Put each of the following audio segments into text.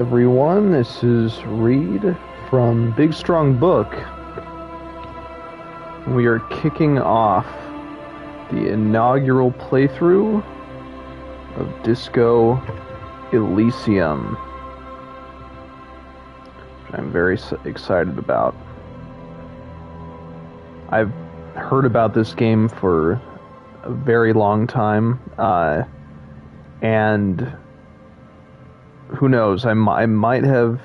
Everyone, this is Reed from Big Strong Book. We are kicking off the inaugural playthrough of Disco Elysium, which I'm very excited about. I've heard about this game for a very long time, and who knows, I might have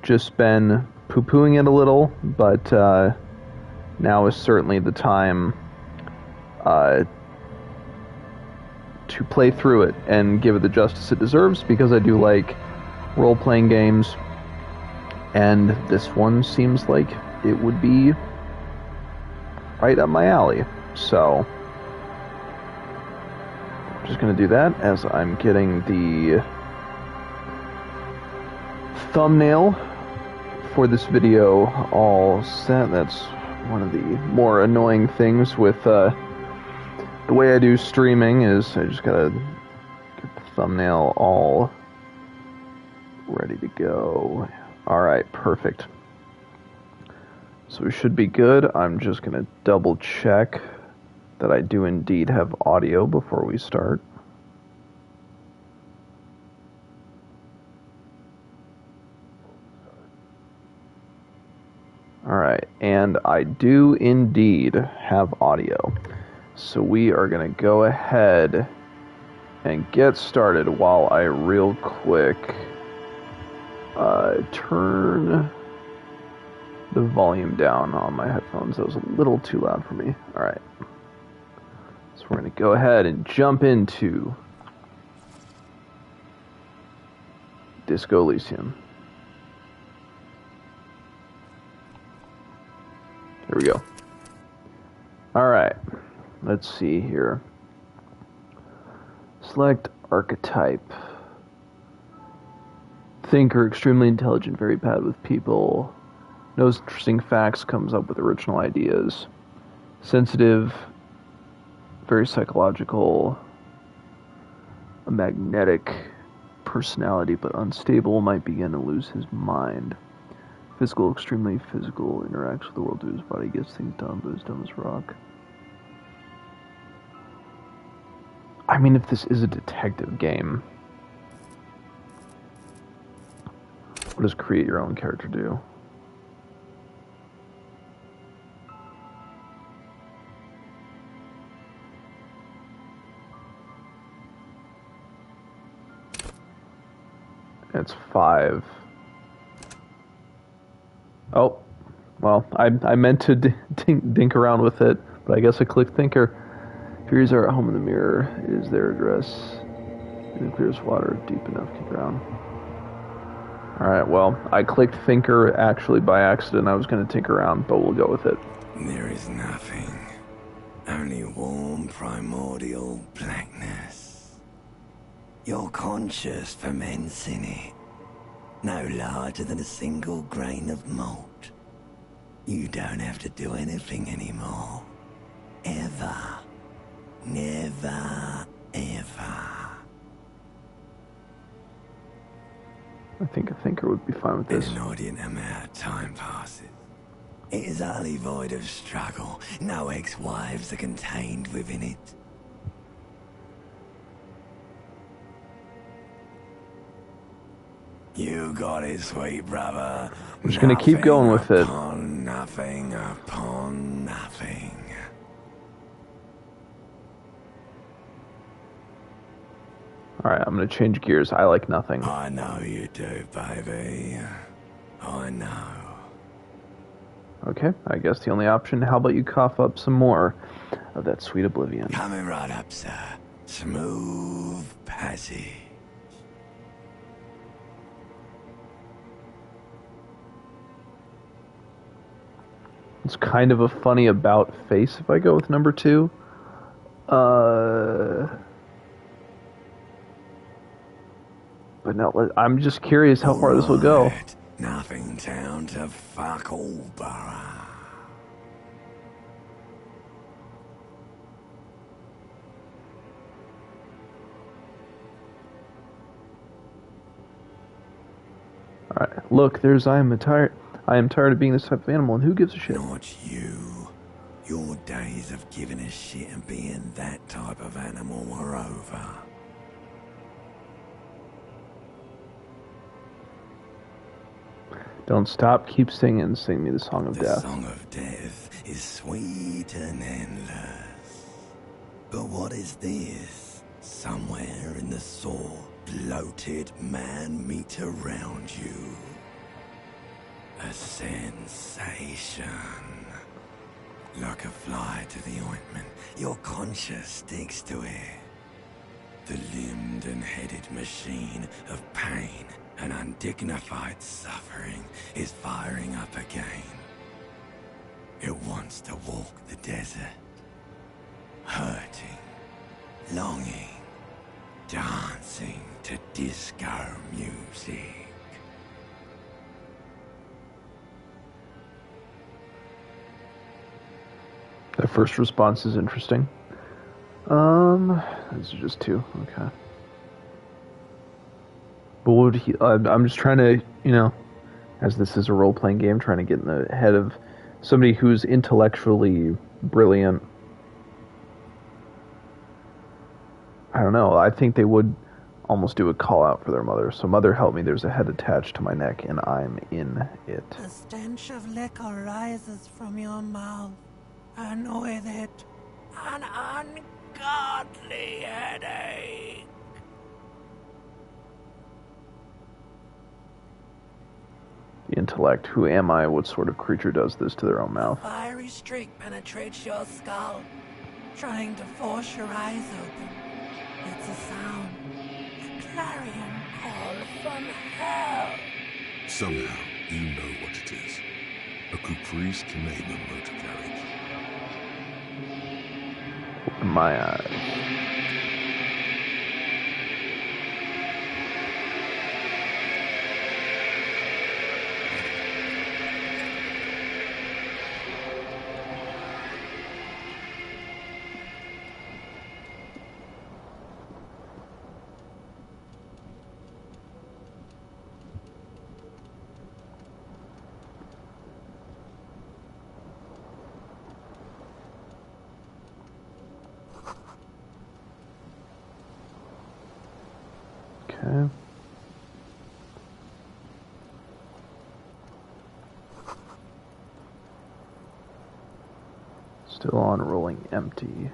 just been poo-pooing it a little, but now is certainly the time to play through it and give it the justice it deserves, because I do like role-playing games, and this one seems like it would be right up my alley. So I'm just going to do that as I'm getting the thumbnail for this video all set. That's one of the more annoying things with the way I do streaming, is I just gotta get the thumbnail all ready to go. Alright, perfect. So we should be good. I'm just gonna double check that I do indeed have audio before we start. Alright, and I do indeed have audio. So we are going to go ahead and get started while I real quick turn the volume down on my headphones. That was a little too loud for me. Alright. So we're going to go ahead and jump into Disco Elysium. Here we go. Alright, let's see here. Select archetype. Thinker, extremely intelligent, very bad with people. Knows interesting facts, comes up with original ideas. Sensitive, very psychological. A magnetic personality, but unstable, might begin to lose his mind. Physical, extremely physical, interacts with the world through his body, gets things done, but is dumb as rock. I mean, if this is a detective game, what does create your own character do? It's 5. Oh, well, I meant to dink around with it, but I guess I clicked Thinker. Furies are at home in the mirror. It is their address. In the clearest water, deep enough to drown. Alright, well, I clicked Thinker actually by accident. I was going to tinker around, but we'll go with it. There is nothing. Only warm, primordial blackness. Your conscious ferments in it. No larger than a single grain of malt. You don't have to do anything anymore. Ever. Never, ever. I think a Thinker would be fine with this. An inordinate amount of time passes. It is utterly void of struggle. No ex-wives are contained within it. You got it, sweet brother. I'm just gonna keep going with it. Nothing upon nothing. Alright, I'm gonna change gears. I like nothing. I know you do, baby. I know. Okay, I guess the only option, how about you cough up some more of that sweet oblivion? Coming right up, sir. Smooth passage. It's kind of a funny about face if I go with number 2. But no, I'm just curious how far this will go. Nothing down to fuck all, borough. Alright, look, there's I am tired of being this type of animal, and who gives a shit? Not you. Your days of giving a shit and being that type of animal are over. Don't stop, keep singing. Sing me the song of The death. song of death is sweet and endless. But what is this? Somewhere in the sore, bloated man-meat around you. A sensation. Like a fly to the ointment, your conscience sticks to it. The limbed and headed machine of pain and undignified suffering is firing up again. It wants to walk the desert, hurting, longing, dancing to disco music. The first response is interesting. These are just two. Okay. But what would he? I'm just trying to, as this is a role-playing game, trying to get in the head of somebody who's intellectually brilliant. I don't know. I think they would almost do a call out for their mother. So, mother, help me. There's a head attached to my neck, and I'm in it. The stench of liquor rises from your mouth, and with it, an ungodly headache. The intellect. Who am I? What sort of creature does this to their own mouth? A fiery streak penetrates your skull, trying to force your eyes open. It's a sound, a clarion call from hell. Somehow, you know what it is. A Caprice Canadian motor carriage. Open my eyes. Okay. Still on rolling empty.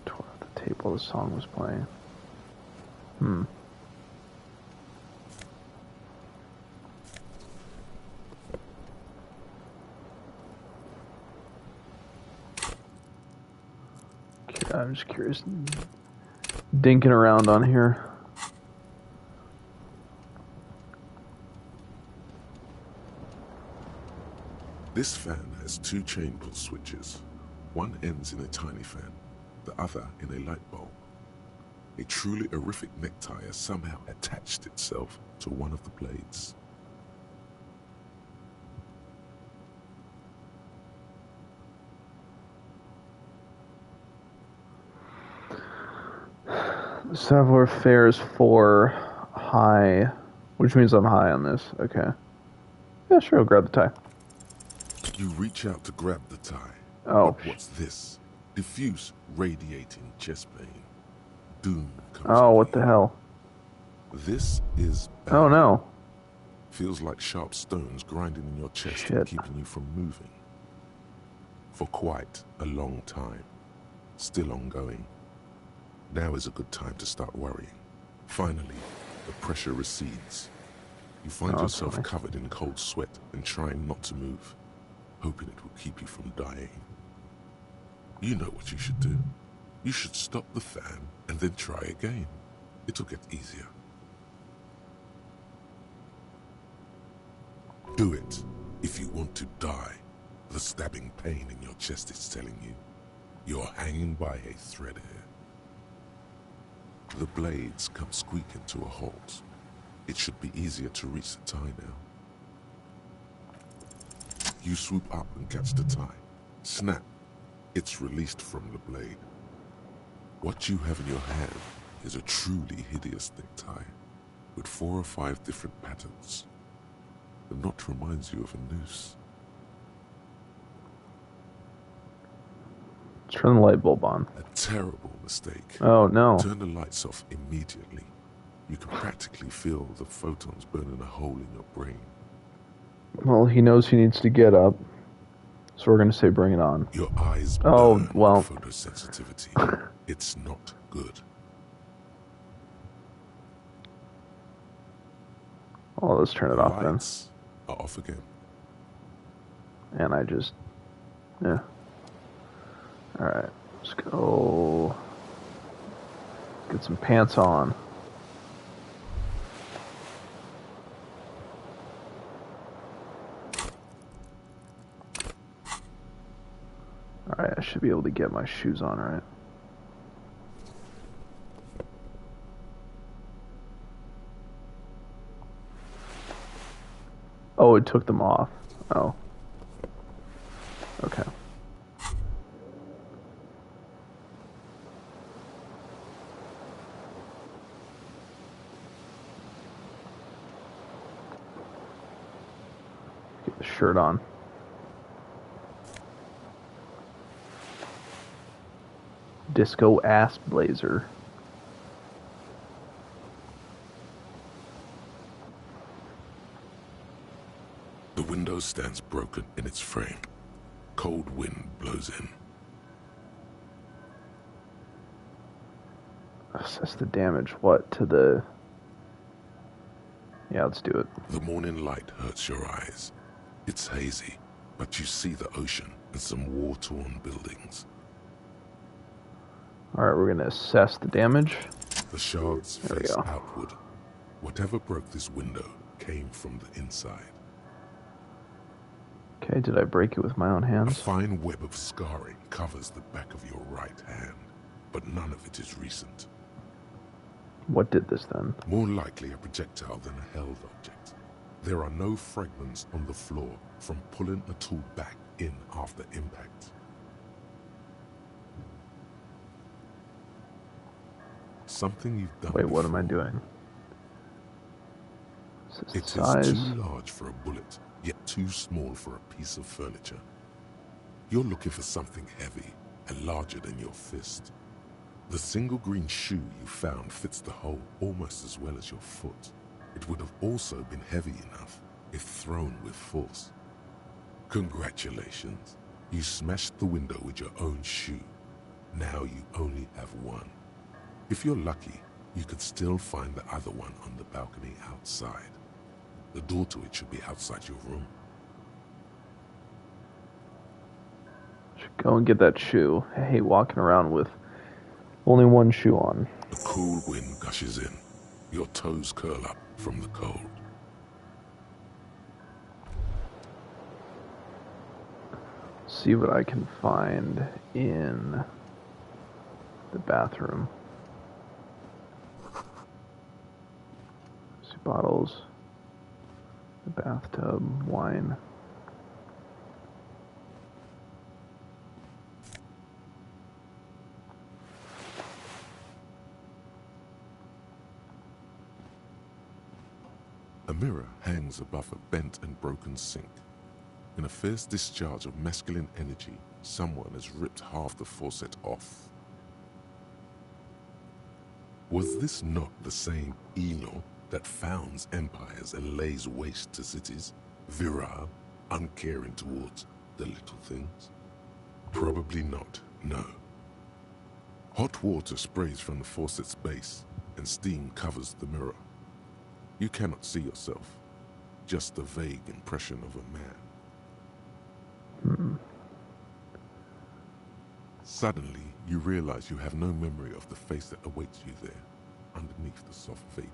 Tore out the tape while the song was playing. Okay, I'm just curious. Dinking around on here. This fan has two chain pull switches. One ends in a tiny fan, the other in a light bulb. A truly horrific necktie has somehow attached itself to one of the blades. Savoir-faire is 4 high, which means I'm high on this. Okay. Yeah, sure, I'll grab the tie. You reach out to grab the tie. Oh. But what's this? Diffuse, radiating chest pain. Doom comes. Oh, what the hell? This is bad. Oh, no. Feels like sharp stones grinding in your chest Shit. and keeping you from moving. For quite a long time. Still ongoing. Now is a good time to start worrying. Finally, the pressure recedes. You find yourself okay. covered in cold sweat and trying not to move, hoping it will keep you from dying. You know what you should do. You should stop the fan and then try again. It'll get easier. Do it if you want to die. The stabbing pain in your chest is telling you you're hanging by a thread here. The blades come squeaking to a halt. It should be easier to reach the tie now. You swoop up and catch the tie. Snap. It's released from the blade. What you have in your hand is a truly hideous necktie. with 4 or 5 different patterns. The knot reminds you of a noose. Turn the light bulb on. A terrible mistake. Oh, no. Turn the lights off immediately. You can practically feel the photons burning a hole in your brain. Well, he knows he needs to get up, so we're going to say bring it on. Your eyes Oh, burn well. with photosensitivity. It's not good. Oh, let's turn it off then. Lights are off again. And I just... Yeah. Alright, let's go... Get some pants on. Alright, I should be able to get my shoes on, right? Oh, it took them off. Oh. Okay. Get the shirt on. Disco ass blazer. The window stands broken in its frame. Cold wind blows in. Assess the damage. What? To the... Yeah, let's do it. The morning light hurts your eyes. It's hazy, but you see the ocean and some war-torn buildings. Alright, we're going to assess the damage. The shards There we face go. outward. Whatever broke this window came from the inside. Okay, did I break it with my own A hands? fine web of scarring covers the back of your right hand, but none of it is recent. What did this then? More likely a projectile than a held object. There are no fragments on the floor from pulling a tool back in after impact. Something you've done Wait, what am I before. doing? Is this It the is size? too large for a bullet, yet too small for a piece of furniture. You're looking for something heavy and larger than your fist. The single green shoe you found fits the hole almost as well as your foot. It would have also been heavy enough if thrown with force. Congratulations. You smashed the window with your own shoe. Now you only have one. If you're lucky, you could still find the other one on the balcony outside. The door to it should be outside your room. Should go and get that shoe. I hate walking around with only one shoe on. The cool wind gushes in. Your toes curl up from the cold. See what I can find in the bathroom. See bottles, the bathtub, wine. A mirror hangs above a bent and broken sink. In a fierce discharge of masculine energy, someone has ripped half the faucet off. Was this not the same Eno that founds empires and lays waste to cities, virile, uncaring towards the little things? Probably not, no. Hot water sprays from the faucet's base, and steam covers the mirror. You cannot see yourself, just a vague impression of a man. Suddenly, you realize you have no memory of the face that awaits you there, underneath the soft vapor.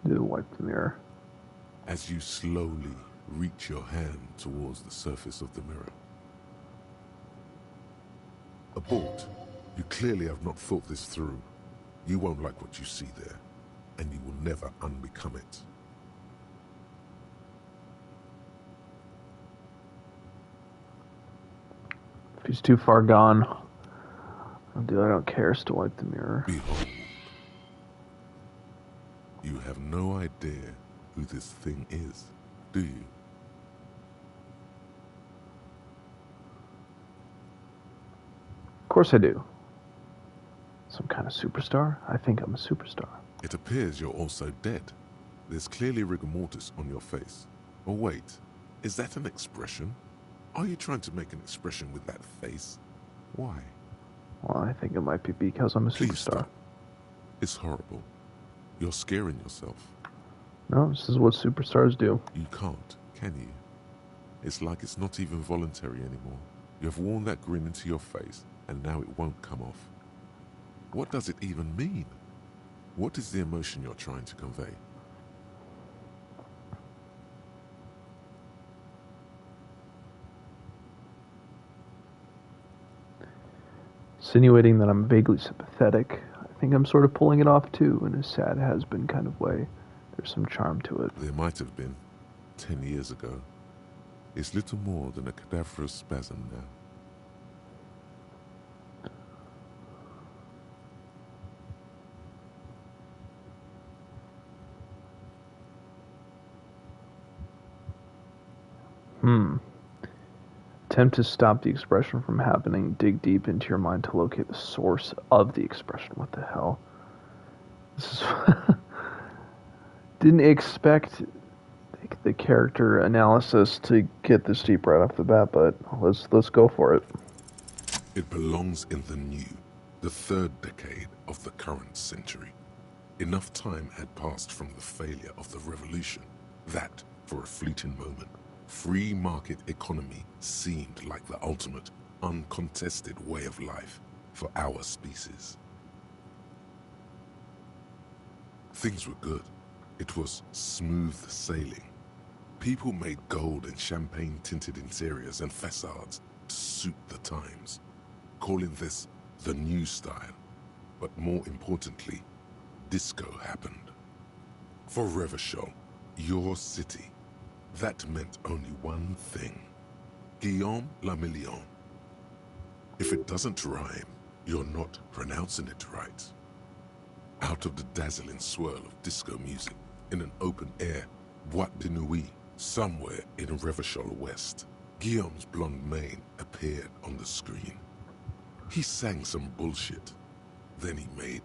Do wipe the mirror. As you slowly reach your hand towards the surface of the mirror. Abort. You clearly have not thought this through. You won't like what you see there, and you will never unbecome it. If he's too far gone, I'll do. I don't care. Still wipe the mirror. Behold, You have no idea who this thing is, do you? Of course I do. Some kind of superstar? I think I'm a superstar. It appears you're also dead. There's clearly rigor mortis on your face. Oh wait, is that an expression? Are you trying to make an expression with that face? Why? Well, I think it might be because I'm a Please superstar. stop. It's horrible. You're scaring yourself. No, this is what superstars do. You can't, can you? It's like it's not even voluntary anymore. You have worn that grin into your face, and now it won't come off. What does it even mean? What is the emotion you're trying to convey? Insinuating that I'm vaguely sympathetic. I think I'm sort of pulling it off too, in a sad has-been kind of way. There's some charm to it. There might have been 10 years ago. It's little more than a cadaverous spasm now. Attempt to stop the expression from happening. Dig deep into your mind to locate the source of the expression. What the hell? This is didn't expect the character analysis to get this deep right off the bat, but let's go for it. It belongs in the new, the third decade of the current century. Enough time had passed from the failure of the revolution that, for a fleeting moment, free market economy seemed like the ultimate, uncontested way of life for our species. Things were good. It was smooth sailing. People made gold and champagne-tinted interiors and facades to suit the times, calling this the new style. But more importantly, disco happened. For Revachol, your city, that meant only one thing. Guillaume la Million. If it doesn't rhyme, you're not pronouncing it right. Out of the dazzling swirl of disco music, in an open-air boîte de nuit, somewhere in Revachol West, Guillaume's blonde mane appeared on the screen. He sang some bullshit. Then he made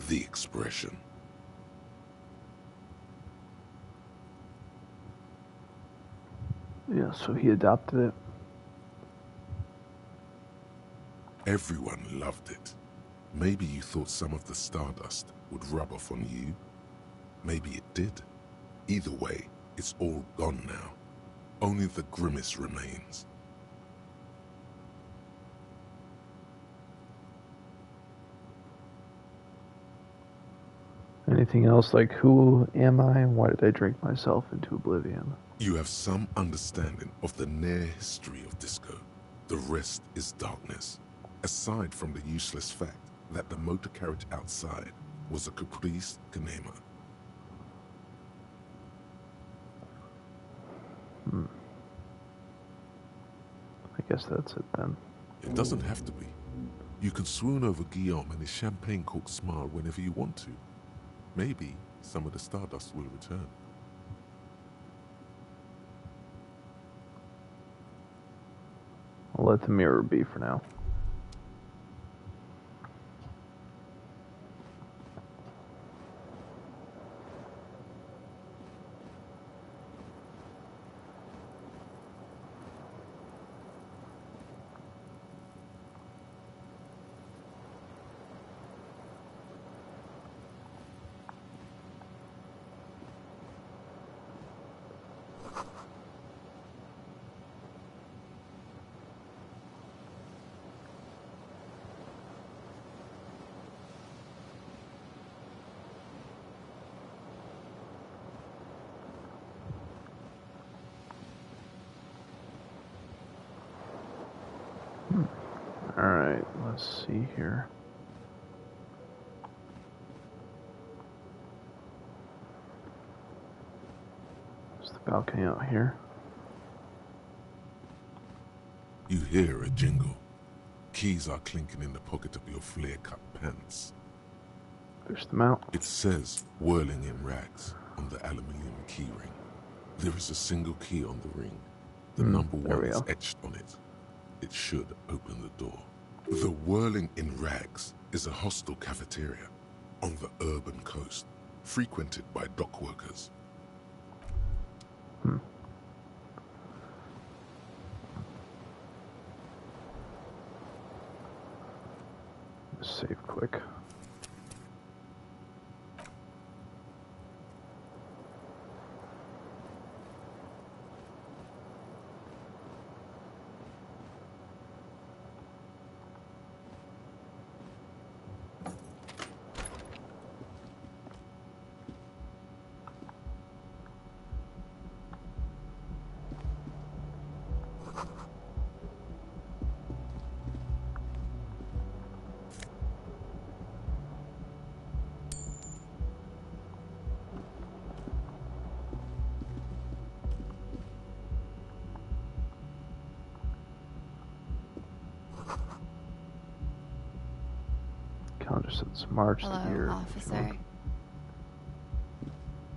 the expression. Yeah, so he adopted it. Everyone loved it. Maybe you thought some of the stardust would rub off on you. Maybe it did. Either way, it's all gone now. Only the grimace remains. Anything else like who am I? Why did I drink myself into oblivion? You have some understanding of the near history of disco. The rest is darkness. Aside from the useless fact that the motor carriage outside was a caprice canema. I guess that's it then. It doesn't have to be. You can swoon over Guillaume and his champagne-corked smile whenever you want to. Maybe some of the stardust will return. I'll let the mirror be for now. Alright, let's see here. There's the balcony out here. You hear a jingle. Keys are clinking in the pocket of your flare-cut pants. Fish them out. It says whirling in rags on the aluminium keyring. There is a single key on the ring. The number There 1 we is go. etched on it. It should open the door. The whirling in rags is a hostel cafeteria on the urban coast, frequented by dock workers. Save quick. Calendar says March the Hello, year. officer.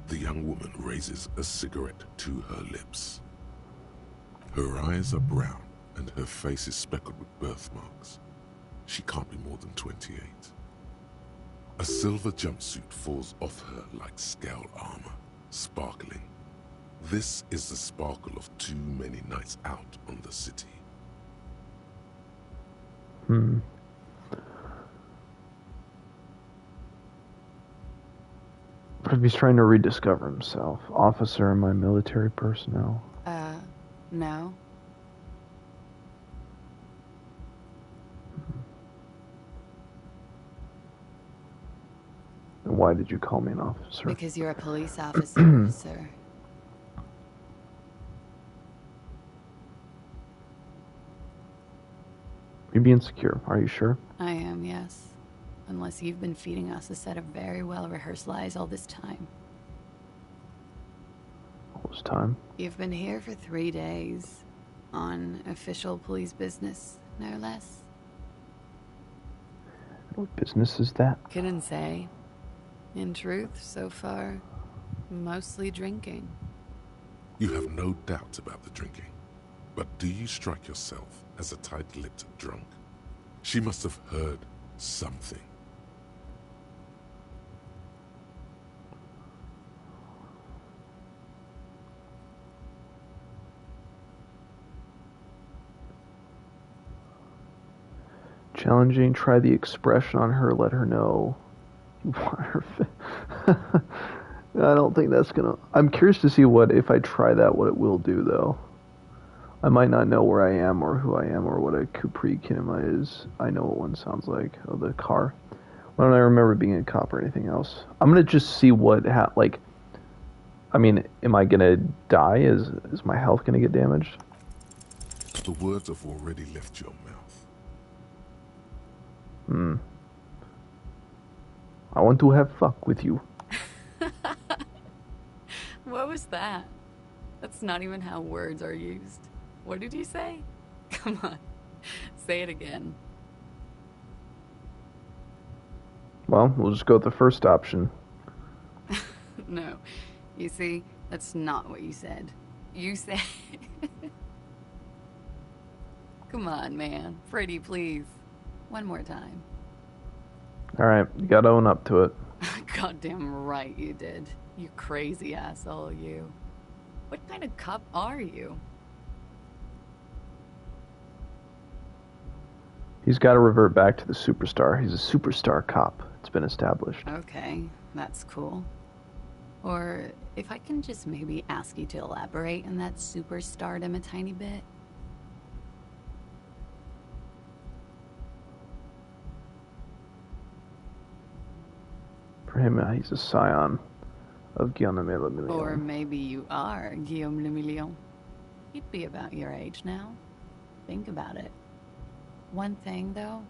The young woman raises a cigarette to her lips. Her eyes are brown and her face is speckled with birthmarks. She can't be more than 28. A silver jumpsuit falls off her like scale armor, sparkling. This is the sparkle of too many nights out on the city. What if he's trying to rediscover himself? Officer, am I military personnel? No. And why did you call me an officer? Because you're a police officer, sir. You're being secure, are you sure? I am, yes. Unless you've been feeding us a set of very well-rehearsed lies all this time. All this time? You've been here for 3 days. On official police business, no less. What business is that? Couldn't say. In truth, so far, mostly drinking. You have no doubt about the drinking, but do you strike yourself as a tight-lipped drunk? She must have heard something. Challenging, try the expression on her, let her know. You want her I don't think that's gonna... I'm curious to see what, if I try that, what it will do, though. I might not know where I am or who I am or what a Capri Kinema is. I know what one sounds like. Oh, the car. Why don't I remember being a cop or anything else? I'm gonna just see what, like... I mean, am I gonna die? Is my health gonna get damaged? The words have already left your mouth. I want to have fuck with you. What was that? That's not even how words are used. What did you say? Come on, say it again. Well, we'll just go with the first option. No, you see, that's not what you said. You said... Come on, man. Freddy, please. One more time. Alright, you gotta own up to it. Goddamn right you did. You crazy asshole, you. What kind of cop are you? He's gotta revert back to the superstar. He's a superstar cop. It's been established. Okay, that's cool. Or if I can just maybe ask you to elaborate on that superstardom a tiny bit. For him, he's a scion of Guillaume le Or Million. maybe you are Guillaume le Million. He'd be about your age now. Think about it. One thing, though.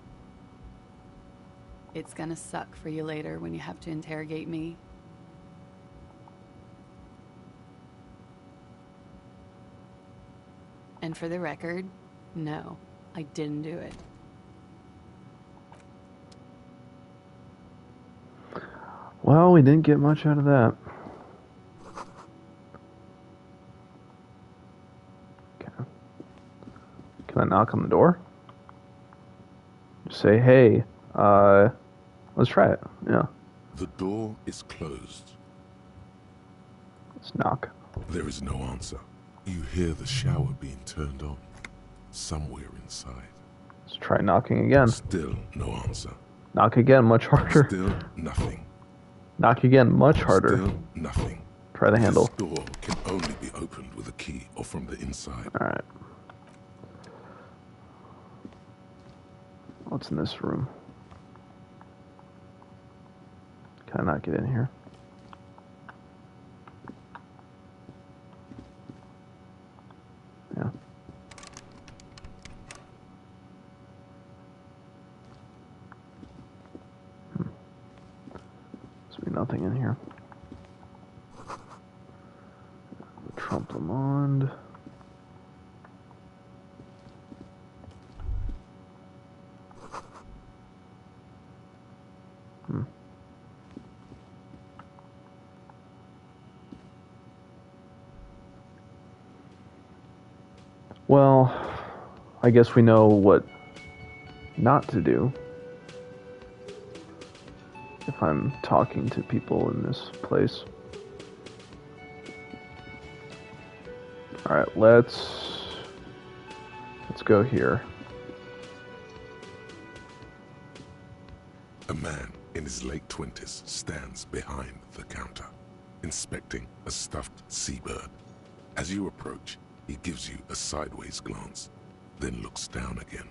It's gonna suck for you later when you have to interrogate me. And for the record, no, I didn't do it. Well, we didn't get much out of that. Okay. Can I knock on the door? Just say, hey, let's try it. Yeah. The door is closed. Let's knock. There is no answer. You hear the shower being turned on somewhere inside. Let's try knocking again. Still no answer. Knock again, much harder. Still nothing. Knock again, much harder. Still nothing. Try the handle. This door can only be opened with a key or from the inside. Alright. What's in this room? Can I not get in here? Yeah. Must be nothing in here. Trompe-l'Monde. Well, I guess we know what not to do if I'm talking to people in this place. Alright, let's go here. A man in his late 20s stands behind the counter, inspecting a stuffed seabird. As you approach, he gives you a sideways glance, then looks down again.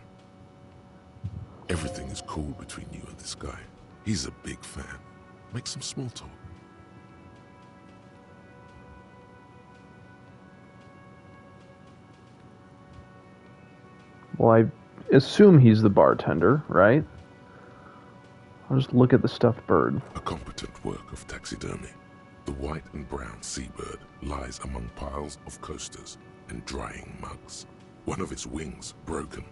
Everything is cool between you and this guy. He's a big fan. Make some small talk. Well, I assume he's the bartender, right? I'll just look at the stuffed bird. A competent work of taxidermy. The white and brown seabird lies among piles of coasters and drying mugs. One of its wings broken.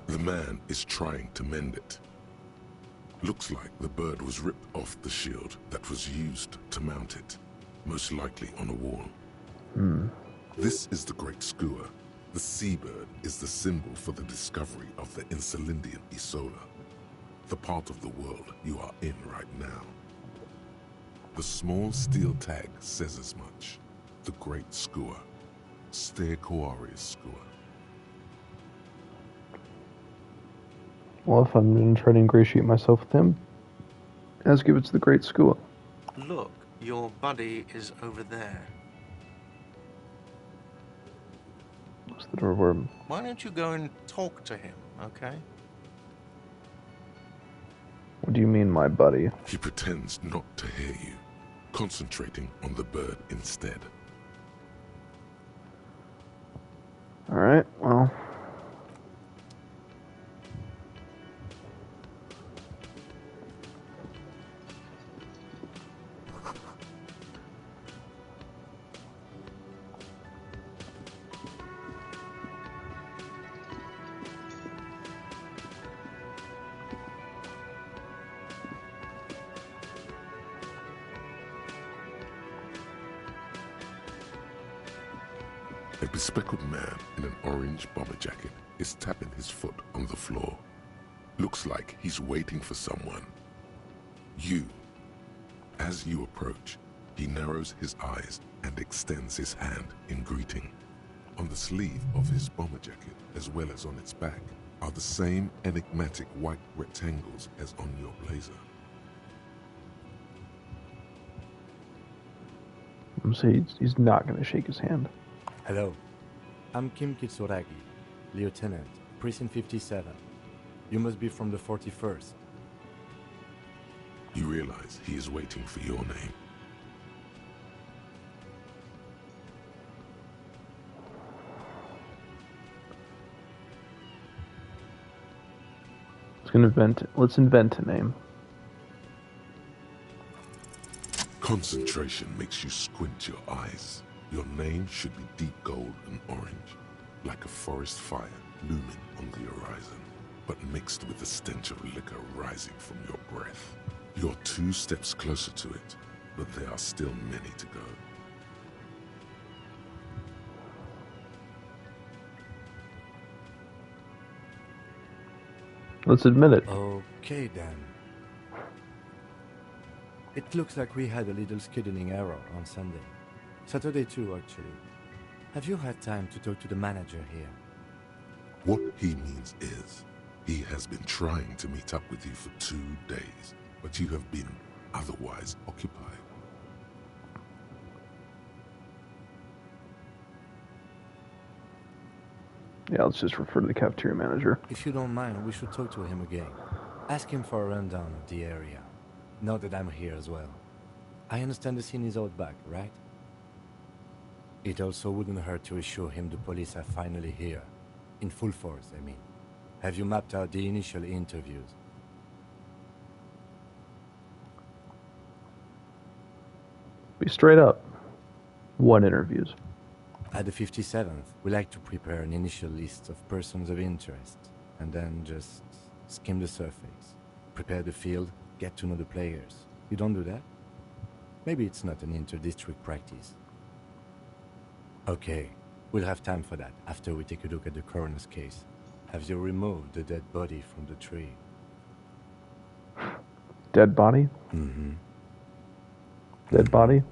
The man is trying to mend it. Looks like the bird was ripped off the shield that was used to mount it, most likely on a wall. This is the Great Skua. The seabird is the symbol for the discovery of the Insulindian Isola, the part of the world you are in right now. The small steel tag says as much. The Great Skua. Ste Koare Skua. Well, if I'm going to try to ingratiate myself with him, ask if it's the Great Skua. Look, your buddy is over there. What's the door where... Why don't you go and talk to him, okay? What do you mean, my buddy? He pretends not to hear you, concentrating on the bird instead. Alright, well... A bespectacled man in an orange bomber jacket is tapping his foot on the floor. Looks like he's waiting for someone. You. As you approach, he narrows his eyes and extends his hand in greeting. On the sleeve of his bomber jacket, as well as on its back, are the same enigmatic white rectangles as on your blazer. I'm saying he's not going to shake his hand. Hello, I'm Kim Kitsuragi, Lieutenant, Precinct 57. You must be from the 41st. You realize he is waiting for your name. Let's invent a name. Concentration makes you squint your eyes. Your name should be deep gold and orange, like a forest fire looming on the horizon, but mixed with the stench of liquor rising from your breath. You're 2 steps closer to it, but there are still many to go. Let's admit it. Okay then. It looks like we had a little scheduling error on Sunday. Saturday too, actually. Have you had time to talk to the manager here? What he means is, he has been trying to meet up with you for 2 days, but you have been otherwise occupied. Yeah, let's just refer to the cafeteria manager. If you don't mind, we should talk to him again. Ask him for a rundown of the area. Now that I'm here as well. I understand the scene is out back, right? It also wouldn't hurt to assure him the police are finally here. In full force, I mean. Have you mapped out the initial interviews? Be straight up. 1 interviews. At the 57th, we like to prepare an initial list of persons of interest, and then just skim the surface. Prepare the field, get to know the players. You don't do that? Maybe it's not an inter-district practice. Okay, we'll have time for that after we take a look at the coroner's case. Have you removed the dead body from the tree? Dead body? Mm-hmm. Dead body?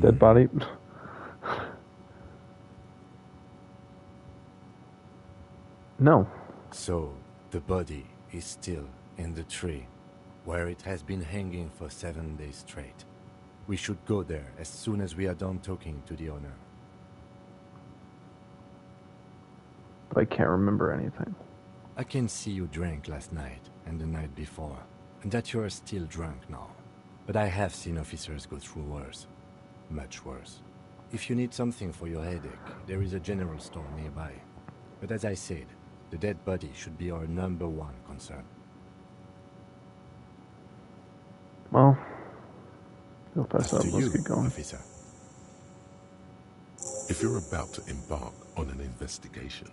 Dead body? No. So, the body is still in the tree, where it has been hanging for 7 days straight. We should go there as soon as we are done talking to the owner. But I can't remember anything. I can see you drank last night and the night before, and that you are still drunk now. But I have seen officers go through worse. Much worse. If you need something for your headache, there is a general store nearby. But as I said, the dead body should be our #1 concern. Well, go pass Up up. to Let's you, get going. officer. If you're about to embark on an investigation,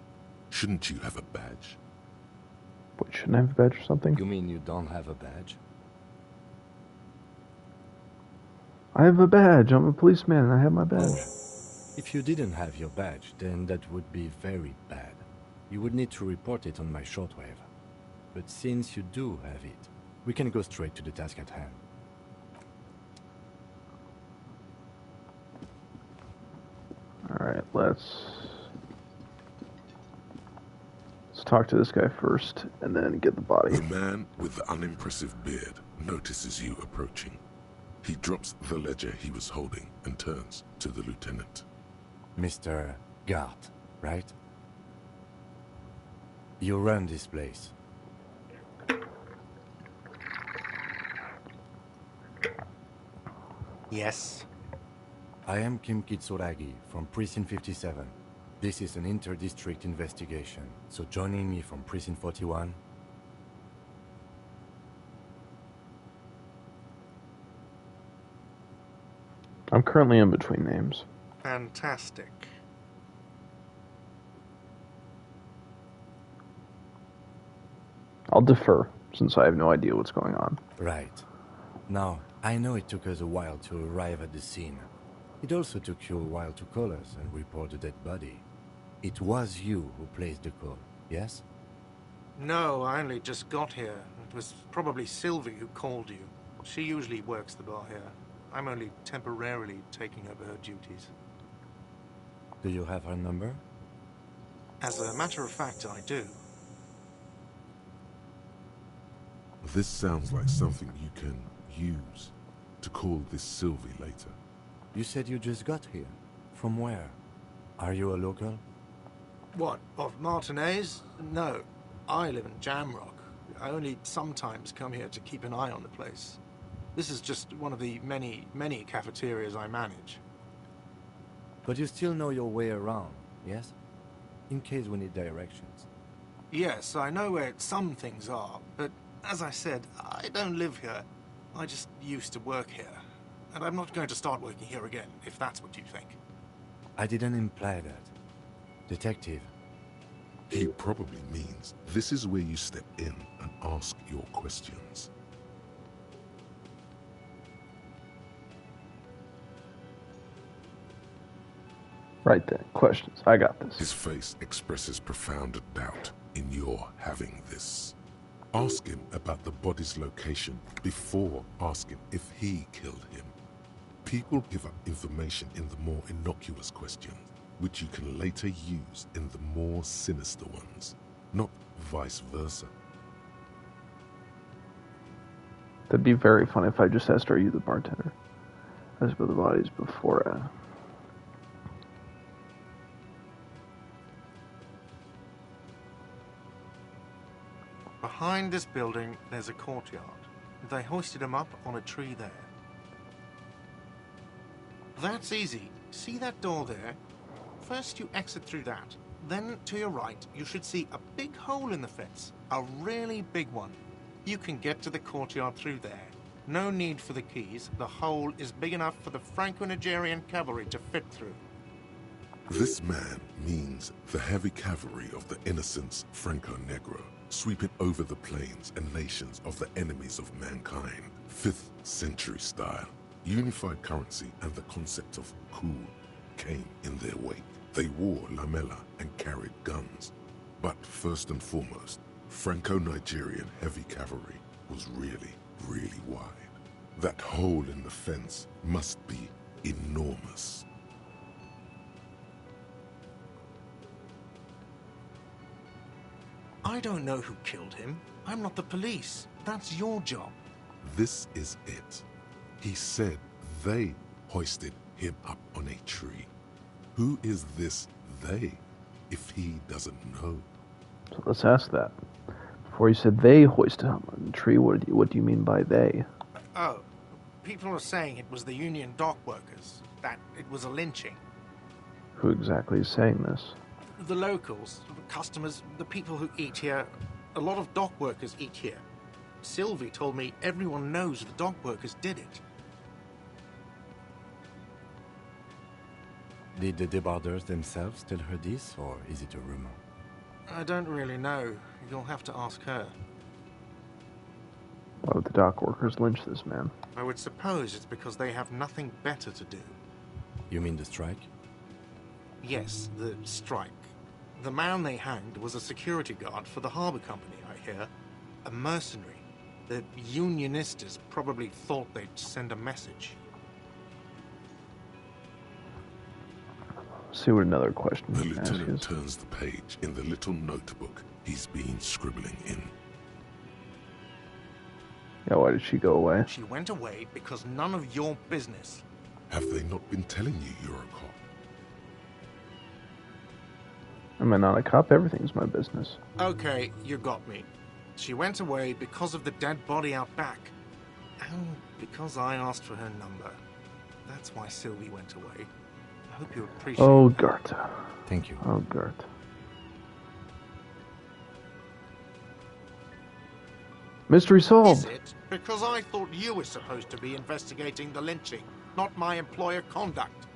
shouldn't you have a badge? What, shouldn't I have a badge or something? You mean you don't have a badge? I have a badge. I'm a policeman and I have my badge. If you didn't have your badge, then that would be very bad. You would need to report it on my shortwave. But since you do have it, we can go straight to the task at hand. Alright, let's talk to this guy first and then get the body. The man with the unimpressive beard notices you approaching. He drops the ledger he was holding and turns to the lieutenant. Mr. Gart, right? You run this place. Yes. I am Kim Kitsuragi from Precinct 57. This is an inter-district investigation, so joining me from Precinct 41... I'm currently in between names. Fantastic. I'll defer, since I have no idea what's going on. Right. Now, I know it took us a while to arrive at the scene. It also took you a while to call us and report the dead body. It was you who placed the call, yes? No, I only just got here. It was probably Sylvie who called you. She usually works the bar here. I'm only temporarily taking over her duties. Do you have her number? As a matter of fact, I do. This sounds like something you can use to call this Sylvie later. You said you just got here. From where? Are you a local? What, of Martinez? No, I live in Jamrock. I only sometimes come here to keep an eye on the place. This is just one of the many, many cafeterias I manage. But you still know your way around, yes? In case we need directions. Yes, I know where some things are, but as I said, I don't live here. I just used to work here. And I'm not going to start working here again, if that's what you think. I didn't imply that. Detective. He probably means this is where you step in and ask your questions. Right then. Questions. I got this. His face expresses profound doubt in your having this. Ask him about the body's location before asking if he killed him. People give up information in the more innocuous questions, which you can later use in the more sinister ones, not vice versa. That'd be very funny if I just asked, are you the bartender? As for the bodies before, Behind this building, there's a courtyard. They hoisted him up on a tree there. That's easy. See that door there? First you exit through that. Then, to your right, you should see a big hole in the fence. A really big one. You can get to the courtyard through there. No need for the keys. The hole is big enough for the Franco-Nigerian cavalry to fit through. This man means the heavy cavalry of the innocents Franco-Negro, sweeping over the plains and nations of the enemies of mankind. 5th century style. Unified currency and the concept of cool came in their wake. They wore lamella and carried guns. But first and foremost, Franco-Nigerian heavy cavalry was really, really wide. That hole in the fence must be enormous. I don't know who killed him. I'm not the police. That's your job. This is it. He said they hoisted him up on a tree. Who is this they, if he doesn't know? so let's ask that. Before you said they hoisted him on the tree, what do you mean by they? Oh, people are saying it was the union dock workers, that it was a lynching. Who exactly is saying this? The locals, the customers, the people who eat here. A lot of dock workers eat here. Sylvie told me everyone knows the dock workers did it. Did the debarders themselves tell her this, or is it a rumor? I don't really know. You'll have to ask her. Why would the dock workers lynch this man? I would suppose it's because they have nothing better to do. You mean the strike? Yes, the strike. The man they hanged was a security guard for the harbour company, I hear. A mercenary. The unionistas probably thought they'd send a message. See what another question The we can ask lieutenant is. turns the page in the little notebook he's been scribbling in. Yeah, why did she go away? She went away because none of your business. Have they not been telling you you're a cop? Am I not a cop? Everything's my business. Okay, you got me. She went away because of the dead body out back. And because I asked for her number. That's why Sylvie went away. I hope you appreciate Oh, that. Gart. Thank you. Oh, Gart. Mystery Is solved. it? Because I thought you were supposed to be investigating the lynching, not my employer conduct.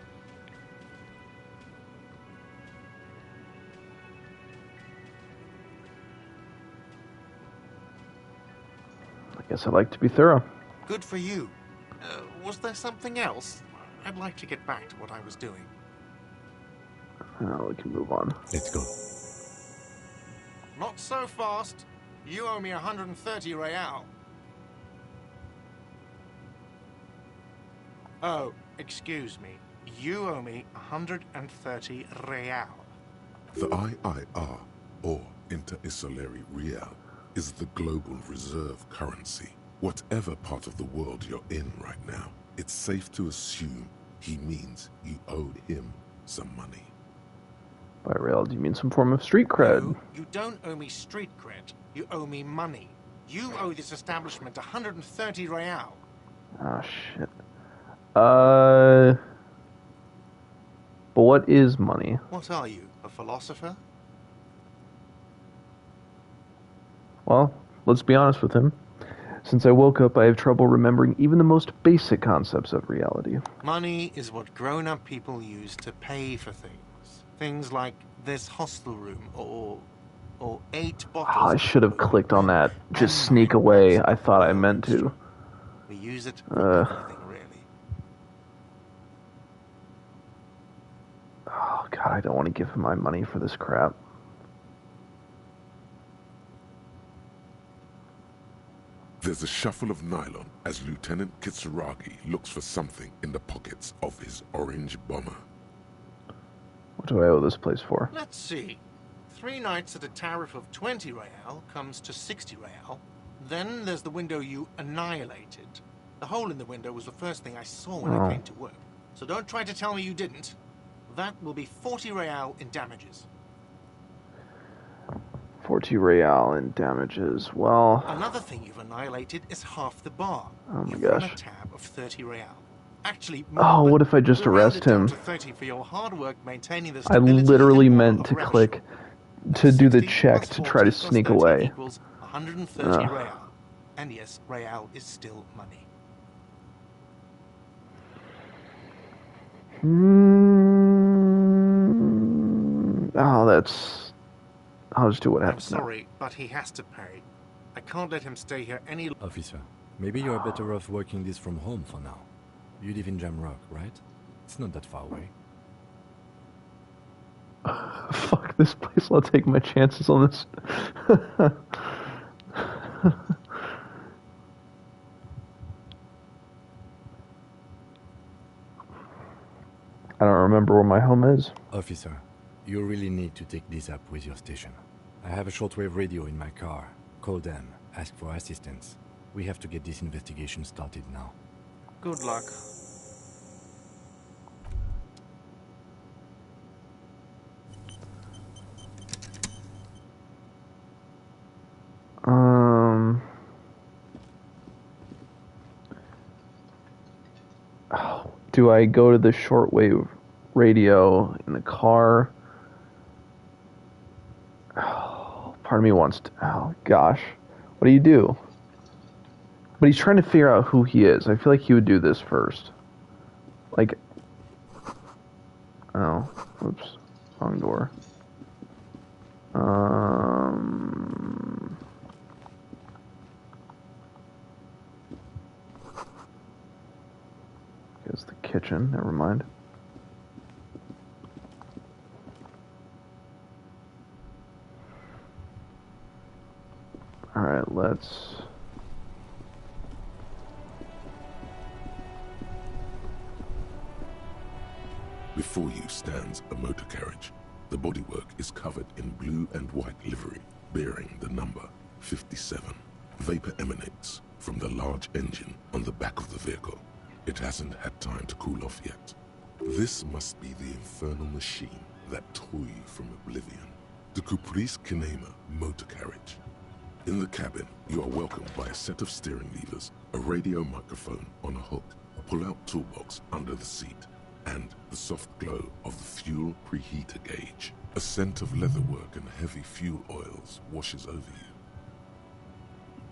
I guess I like to be thorough. Good for you. Was there something else? I'd like to get back to what I was doing. Now we can move on. Let's go. Not so fast. You owe me 130 real. Oh, excuse me. You owe me 130 real. The IIR, or Inter-Isolary Real, is the global reserve currency. Whatever part of the world you're in right now, it's safe to assume he means you owed him some money. By rail, do you mean some form of street cred? No, you don't owe me street cred. You owe me money. You owe this establishment 130 real. Ah, shit. But what is money? What are you, a philosopher? Well, let's be honest with him. Since I woke up, I have trouble remembering even the most basic concepts of reality. Money is what grown-up people use to pay for things. Things like this hostel room, or 8 bottles. Oh, I should have clicked on that. Just sneak away. I thought I meant to. We use it for everything, really. Oh, I don't want to give him my money for this crap. There's a shuffle of nylon as Lieutenant Kitsuragi looks for something in the pockets of his orange bomber. What do I owe this place for? Let's see. 3 nights at a tariff of 20 real comes to 60 real. Then there's the window you annihilated. The hole in the window was the first thing I saw when I came to work. So don't try to tell me you didn't. That will be 40 real in damages. 40 real in damages. Well... Another thing you've annihilated is half the bar. Oh my You've gosh. run a tab of 30 real. Actually, Oh, what if I just we'll round arrest it down him? to 30 for your hard work maintaining the I stability literally and meant order to of Rav click Shul. to do the 60 check plus to try to 40 plus sneak 30 away. equals 130 Ugh. real. And yes, real is still money. Oh, that's... I'll just do what I'm happens now. sorry, but he has to pay. I can't let him stay here any longer. Officer, maybe you're better off working this from home for now. You live in Jamrock, right? It's not that far away. Fuck this place, I'll take my chances on this. I don't remember where my home is. Officer, you really need to take this up with your station. I have a shortwave radio in my car. Call them, ask for assistance. We have to get this investigation started now. Good luck. Do I go to the shortwave radio in the car? Oh, part of me wants to... Oh, gosh. What do you do? But he's trying to figure out who he is. I feel like he would do this first. Like... Oh. Oops. Wrong door. Guess the kitchen. Never mind. Alright, let's... Before you stands a motor carriage. The bodywork is covered in blue and white livery, bearing the number 57. Vapor emanates from the large engine on the back of the vehicle. It hasn't had time to cool off yet. This must be the infernal machine that tore you from oblivion. The Caprice Kinema motor carriage. In the cabin, you are welcomed by a set of steering levers, a radio microphone on a hook, a pull-out toolbox under the seat, and the soft glow of the fuel preheater gauge. A scent of leatherwork and heavy fuel oils washes over you.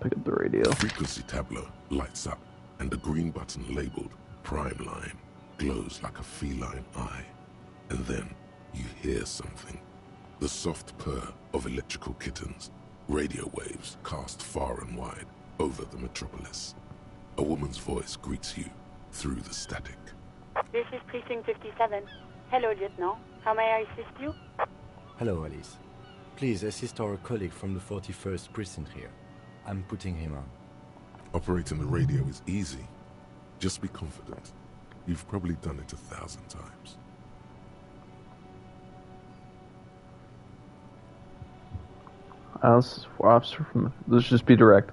Pick up the radio. The frequency tableau lights up, and the green button labeled Prime Line glows like a feline eye. And then you hear something. The soft purr of electrical kittens. Radio waves cast far and wide over the metropolis. A woman's voice greets you through the static. This is Precinct 57. Hello, Lieutenant. How may I assist you? Hello, Alice. Please assist our colleague from the 41st Precinct here. I'm putting him on. Operating the radio is easy. Just be confident. You've probably done it 1,000 times. This is officer from... Let's just be direct.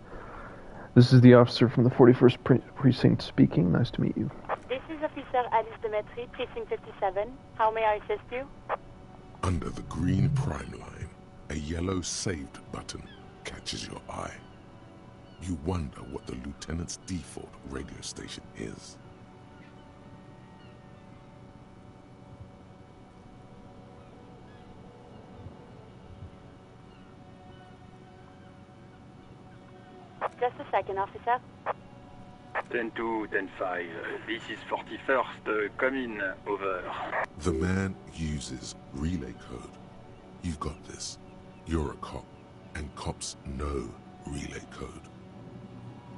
This is the officer from the 41st Precinct speaking. Nice to meet you. This is Officer Alice Demetri, Precinct 57. How may I assist you? Under the green Prime Line, a yellow saved button catches your eye. You wonder what the lieutenant's default radio station is. Just a second, officer. 10-2, 10-5. This is 41st. Come in. Over. The man uses relay code. You've got this. You're a cop, and cops know relay code.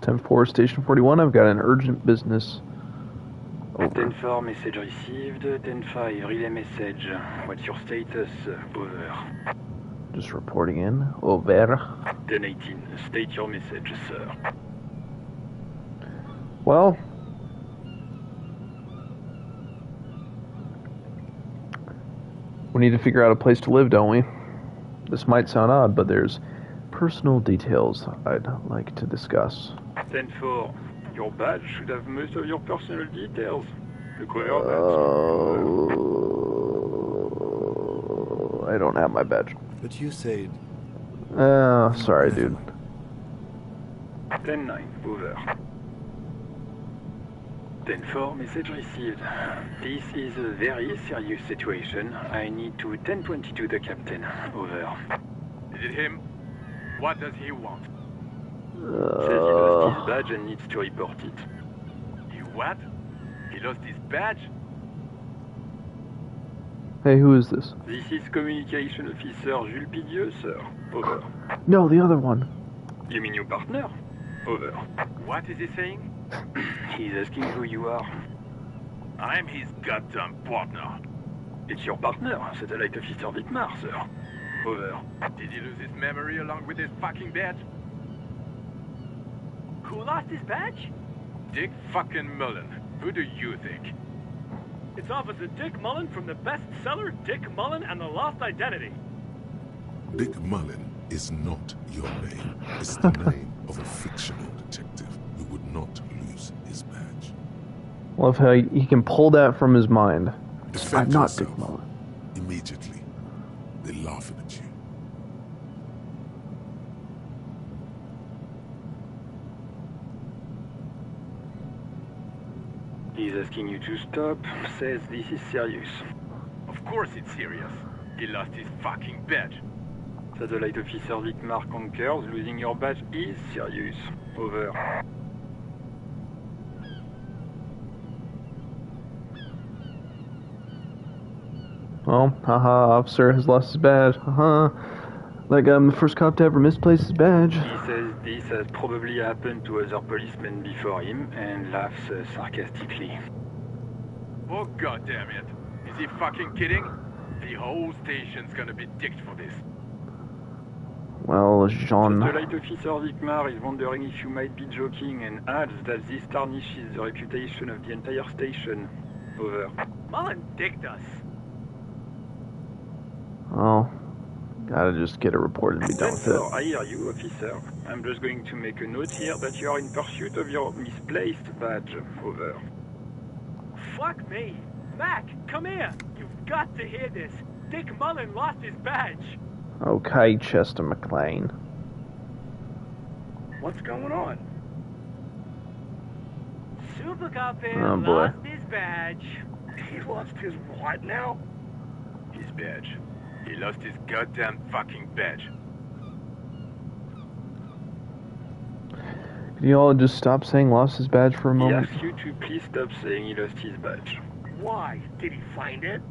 10-4, Station 41. I've got an urgent business. Over. 10-4, message received. 10-5, relay message. What's your status? Over. Just reporting in. Over. 10-18, state your message, sir. Well, we need to figure out a place to live, don't we? This might sound odd, but there's personal details I'd like to discuss. 10-4, your badge should have most of your personal details. Look where I don't have my badge. But you said... Sorry, dude. 10-9, over. 10-4, message received. This is a very serious situation. I need to 10-22 the captain. Over. Is it him? What does he want? Says he lost his badge and needs to report it. He what? He lost his badge? Hey, who is this? This is Communication Officer Jules Pidieu, sir. Over. No, the other one. You mean your partner? Over. What is he saying? He's asking who you are. I'm his goddamn partner. It's your partner, Satellite Officer Vitmar, sir. Over. Did he lose his memory along with his fucking badge? Who lost his badge? Dick fucking Mullen. Who do you think? It's Officer Dick Mullen from the bestseller Dick Mullen and the Lost Identity. Dick Mullen is not your name. It's the name of a fictional detective who would not lose his badge. Love how he can pull that from his mind. Defend I'm not yourself. Dick Mullen. Immediately, they're laughing at you. He's asking you to stop, says this is serious. Of course it's serious. He lost his fucking badge. Satellite Officer Vitmar concurs, losing your badge is serious. Over. Well, haha, officer has lost his badge. Haha. Like I'm the first cop to ever misplace his badge. He says this has probably happened to other policemen before him and laughs sarcastically. Oh goddamn it. Is he fucking kidding? The whole station's gonna be dicked for this. Well, Jean... Satellite Officer Vitmar is wondering if you might be joking and adds that this tarnishes the reputation of the entire station. Over. Mullen dicked us. Oh, gotta just get it reported and be done with it. I hear you, officer. I'm just going to make a note here that you are in pursuit of your misplaced badge. Over. Fuck me. Mac, come here. You've got to hear this. Dick Mullen lost his badge. Okay, Chester McLean. What's going on? Super Cop Oh, boy. lost his badge. He lost his what now? His badge. He lost his goddamn fucking badge. Could you all just stop saying lost his badge for a He moment? asks you to please stop saying he lost his badge. Why? Did he find it?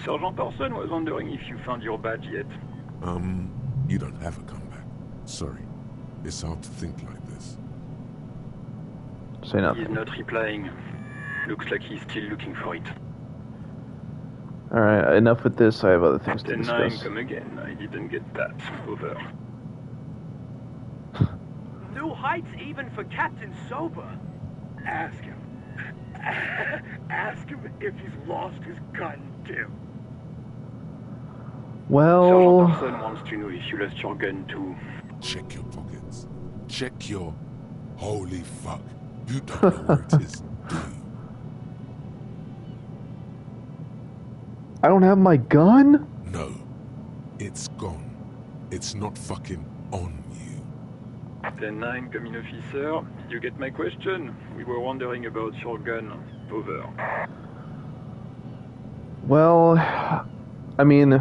Sergeant Person was wondering if you found your badge yet. You don't have a comeback. Sorry. It's hard to think like this. Say He's nothing. not replying. Looks like he's still looking for it. Alright, enough with this. I have other things to 10-9, discuss. come again. I didn't get that. Over. New heights even for Captain Sober. Ask him. Ask him if he's lost his gun, too. Well... Sergeant Person wants to know if you lost your gun too. Check your pockets. Check your... Holy fuck. You don't know where it is, do you? I don't have my gun? No. It's gone. It's not fucking on you. 10-9, coming officer. You get my question? We were wondering about your gun. Over. Well, I mean...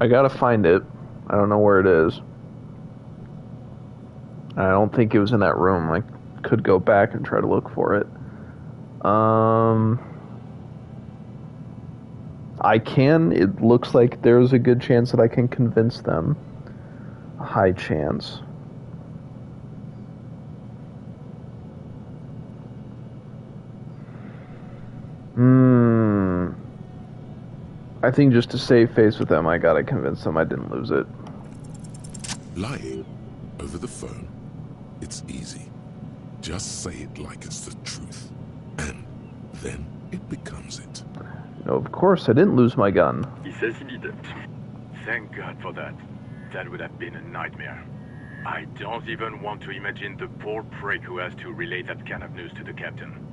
I gotta find it. I don't know where it is. I don't think it was in that room. I could go back and try to look for it. I can. It looks like there's a good chance that I can convince them. A high chance. I think just to save face with them, I gotta convince them I didn't lose it. Lying over the phone, it's easy. Just say it like it's the truth, and then it becomes it. No, of course I didn't lose my gun. He says he didn't. Thank God for that. That would have been a nightmare. I don't even want to imagine the poor prick who has to relay that kind of news to the captain.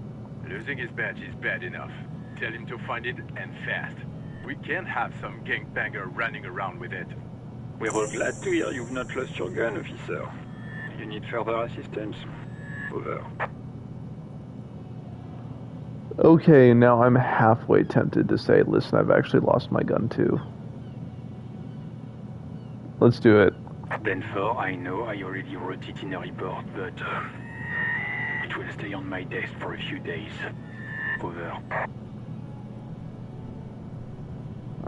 Losing his badge is bad enough. Tell him to find it, and fast. We can't have some gangbanger running around with it. We're all glad to hear you've not lost your gun, officer. You need further assistance? Over. Okay, now I'm halfway tempted to say, listen, I've actually lost my gun too. Let's do it. Then 4, I know I already wrote it in a report, but it will stay on my desk for a few days. Over.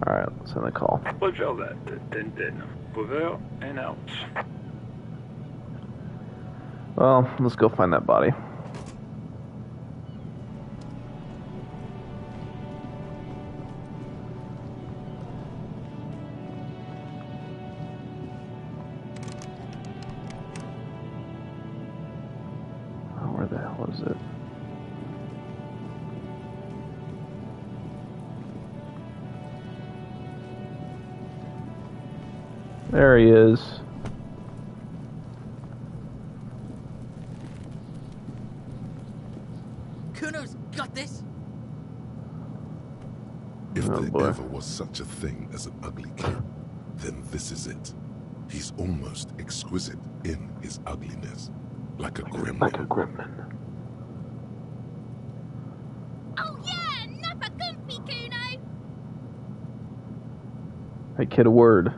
Alright, let's end the call. Roger that. 10-10. Over and out. Well, let's go find that body. Where the hell is it? There he is. Kuno's got this. If Oh, there boy. ever was such a thing as an ugly kid, then this is it. He's almost exquisite in his ugliness, like a gremlin. Like a gremlin. Oh yeah, nappa gumpy, Kuno! Hey kid, a word.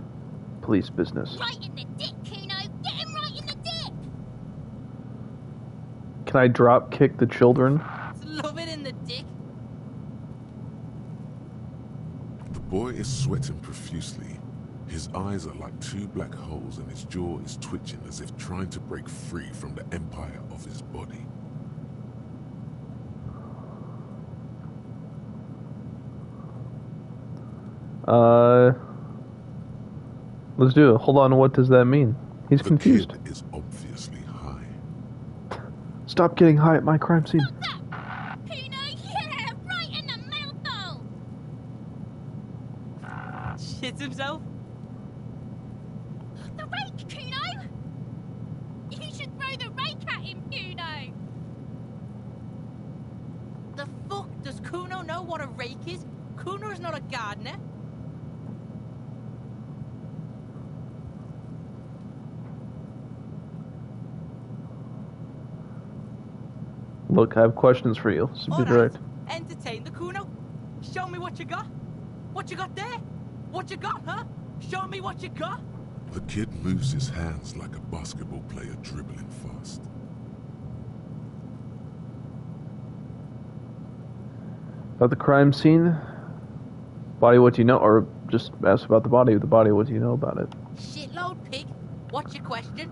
Police business. Right in the dick, Kuno! Get him right in the dick! Can I drop kick the children? Love it in the dick. The boy is sweating profusely. His eyes are like two black holes and his jaw is twitching as if trying to break free from the empire of his body. Let's do it. Hold on, what does that mean? He's The confused. kid is obviously high. Stop getting high at my crime scene. Kuno, yeah! Right in the mouth hole! Shits himself. The rake, Kuno! You should throw the rake at him, Kuno! The fuck? Does Kuno know what a rake is? Kuno's not a gardener. Look, I have questions for you. So be Alright, direct. entertain the Kuno. Show me what you got. What you got there? What you got, huh? Show me what you got. The kid moves his hands like a basketball player dribbling fast. About the crime scene? Body, what do you know? Or just ask about the body. The body, what do you know about it? Shitload pig. What's your question?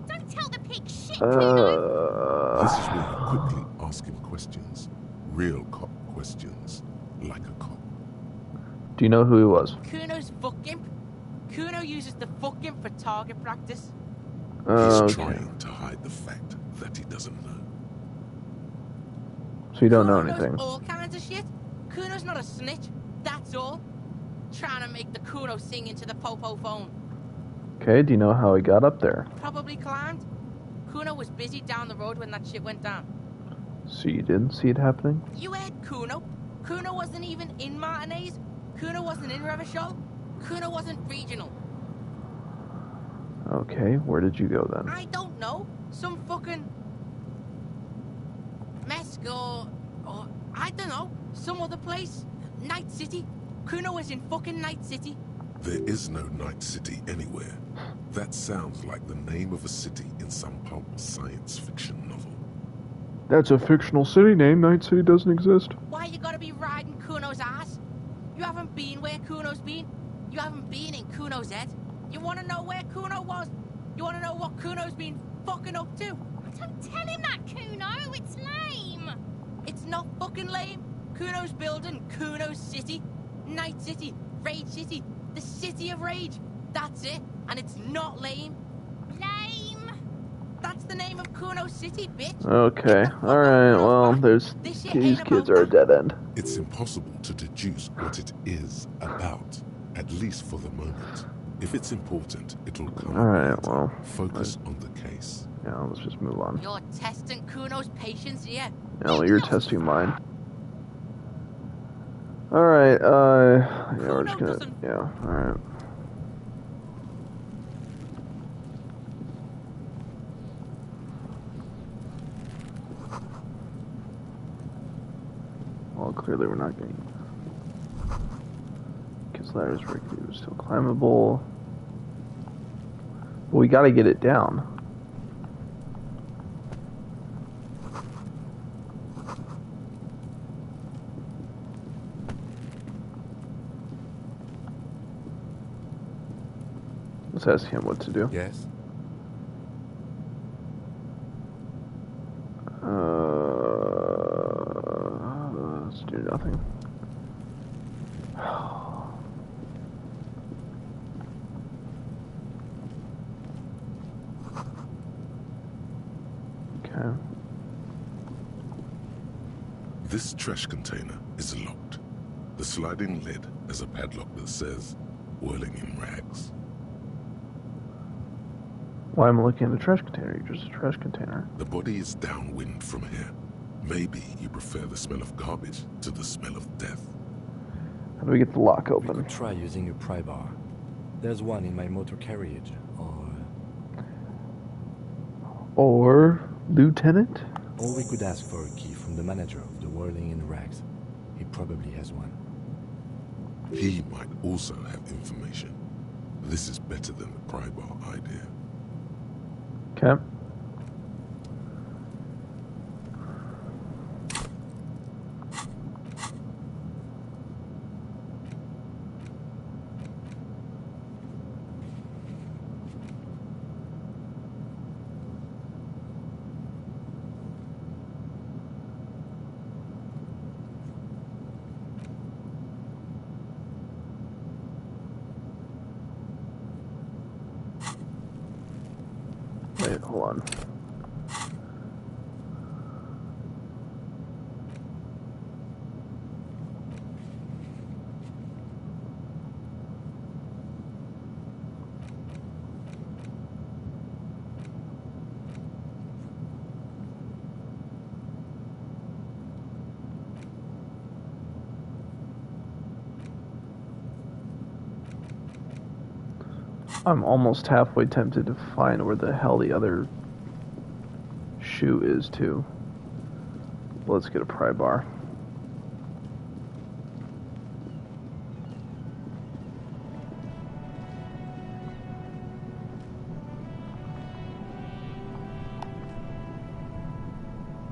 Don't tell the pig shit, Kuno! This is where you quickly ask him questions. Real cop questions. Like a cop. Do you know who he was? Kuno's fuck imp. Kuno uses the fuck imp for target practice. He's Okay. trying to hide the fact that he doesn't know. So you don't know Kuno knows anything. all kinds of shit. Kuno's not a snitch. That's all. Trying to make the Kuno sing into the popo phone. Okay, do you know how he got up there? Probably climbed. Kuno was busy down the road when that shit went down. So you didn't see it happening? You heard Kuno. Kuno wasn't even in Martinez. Kuno wasn't in Revachol. Kuno wasn't regional. Okay, where did you go then? I don't know. Some fucking Mesk or I don't know. Some other place. Night City. Kuno was in fucking Night City. There is no Night City anywhere. That sounds like the name of a city in some pulp science fiction novel. That's a fictional city name. Night City doesn't exist. Why you gotta be riding Kuno's ass? You haven't been where Kuno's been. You haven't been in Kuno's head. You wanna know where Kuno was? You wanna know what Kuno's been fucking up to? Don't tell him that, Kuno! It's lame! It's not fucking lame. Kuno's building Kuno's city. Night City, Rage City, the City of Rage. That's it, and it's not lame. Lame. That's the name of Kuno City, bitch. Okay, alright, well, these kids are a dead end. It's impossible to deduce what it is about, at least for the moment. If it's important, it'll come. Alright, well. Focus on the case. Yeah, let's just move on. You're testing Kuno's patience here. Yeah, well, you're testing mine. Alright, yeah, we're just gonna, yeah, alright. Well, clearly we're not getting... Kids ladders were still climbable. Well, we gotta get it down. Let's ask him what to do. Yes? Let's do nothing. Okay. This trash container is locked. The sliding lid has a padlock that says, "Whirling in rags." Why am I looking at the trash container? You're just a trash container. The body is downwind from here. Maybe you prefer the smell of garbage to the smell of death. How do we get the lock open? We could try using a pry bar. There's one in my motor carriage, Or Lieutenant? Or we could ask for a key from the manager of the Whirling in Rags. He probably has one. He might also have information. This is better than the pry bar idea. Okay. Wait, hold on. I'm almost halfway tempted to find where the hell the other shoe is too. Let's get a pry bar.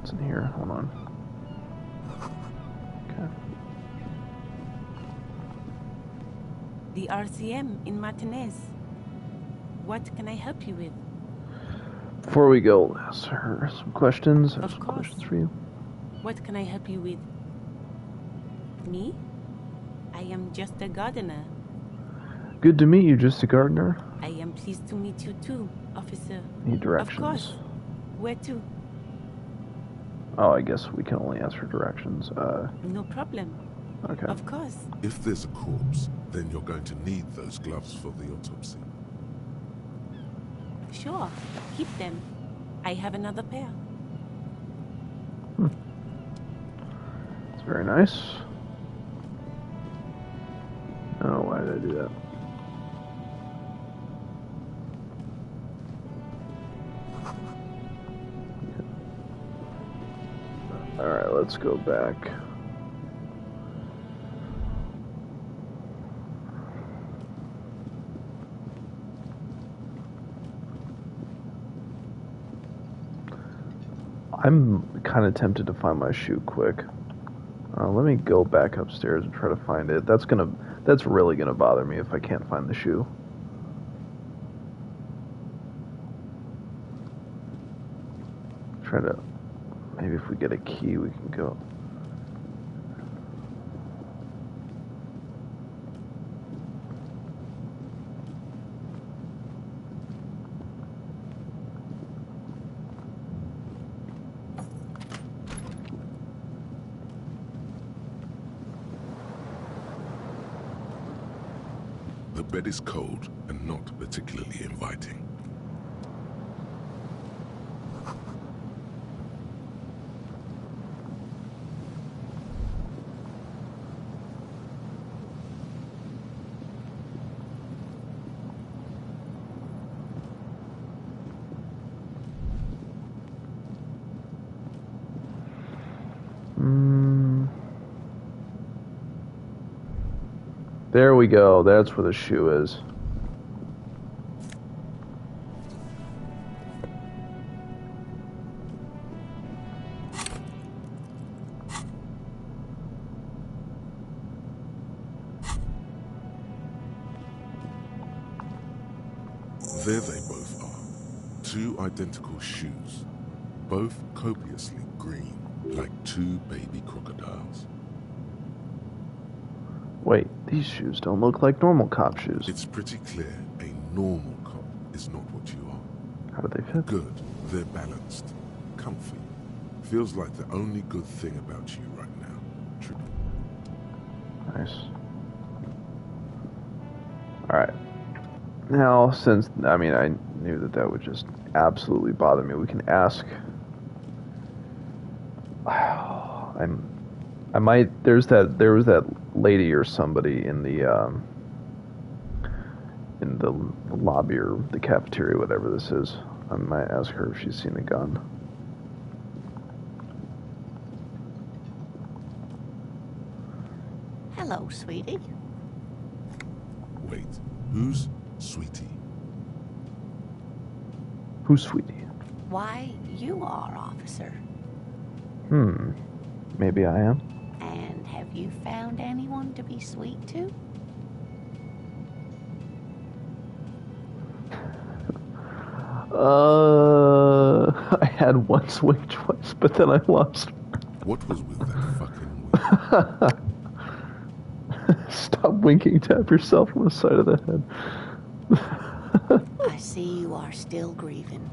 What's in here? Hold on. Okay. The RCM in Martinez. What can I help you with? Before we go, ask her some questions. I have Of some course. questions for you. What can I help you with? Me? I am just a gardener. Good to meet you, just a gardener. I am pleased to meet you too, officer. Need directions? Of course. Where to? Oh, I guess we can only ask for directions. No problem. Okay. Of course. If there's a corpse, then you're going to need those gloves for the autopsy. Sure. Keep them. I have another pair. It's very nice. Oh, why did I do that? Alright, let's go back. I'm kind of tempted to find my shoe quick. Let me go back upstairs and try to find it. That's really gonna bother me if I can't find the shoe. Try to, maybe if we get a key we can go. The bed is cold and not particularly inviting. There we go. That's where the shoe is. There they both are. Two identical shoes. Both copiously green, like two baby crocodiles. Wait, these shoes don't look like normal cop shoes. It's pretty clear a normal cop is not what you are. How do they fit? Good. They're balanced. Comfy. Feels like the only good thing about you right now. True. Nice. Alright. Now, since, I mean, I knew that would just absolutely bother me, we can ask... I might, there was that lady or somebody in the lobby or the cafeteria, whatever this is. I might ask her if she's seen the gun. Hello, sweetie. Wait, who's Sweetie? Who's Sweetie? Why, you are, officer. Maybe I am. And have you found anyone to be sweet to? I had one swing choice, but then I lost. What was with that fucking wing? Stop winking, tap yourself on the side of the head. I see you are still grieving.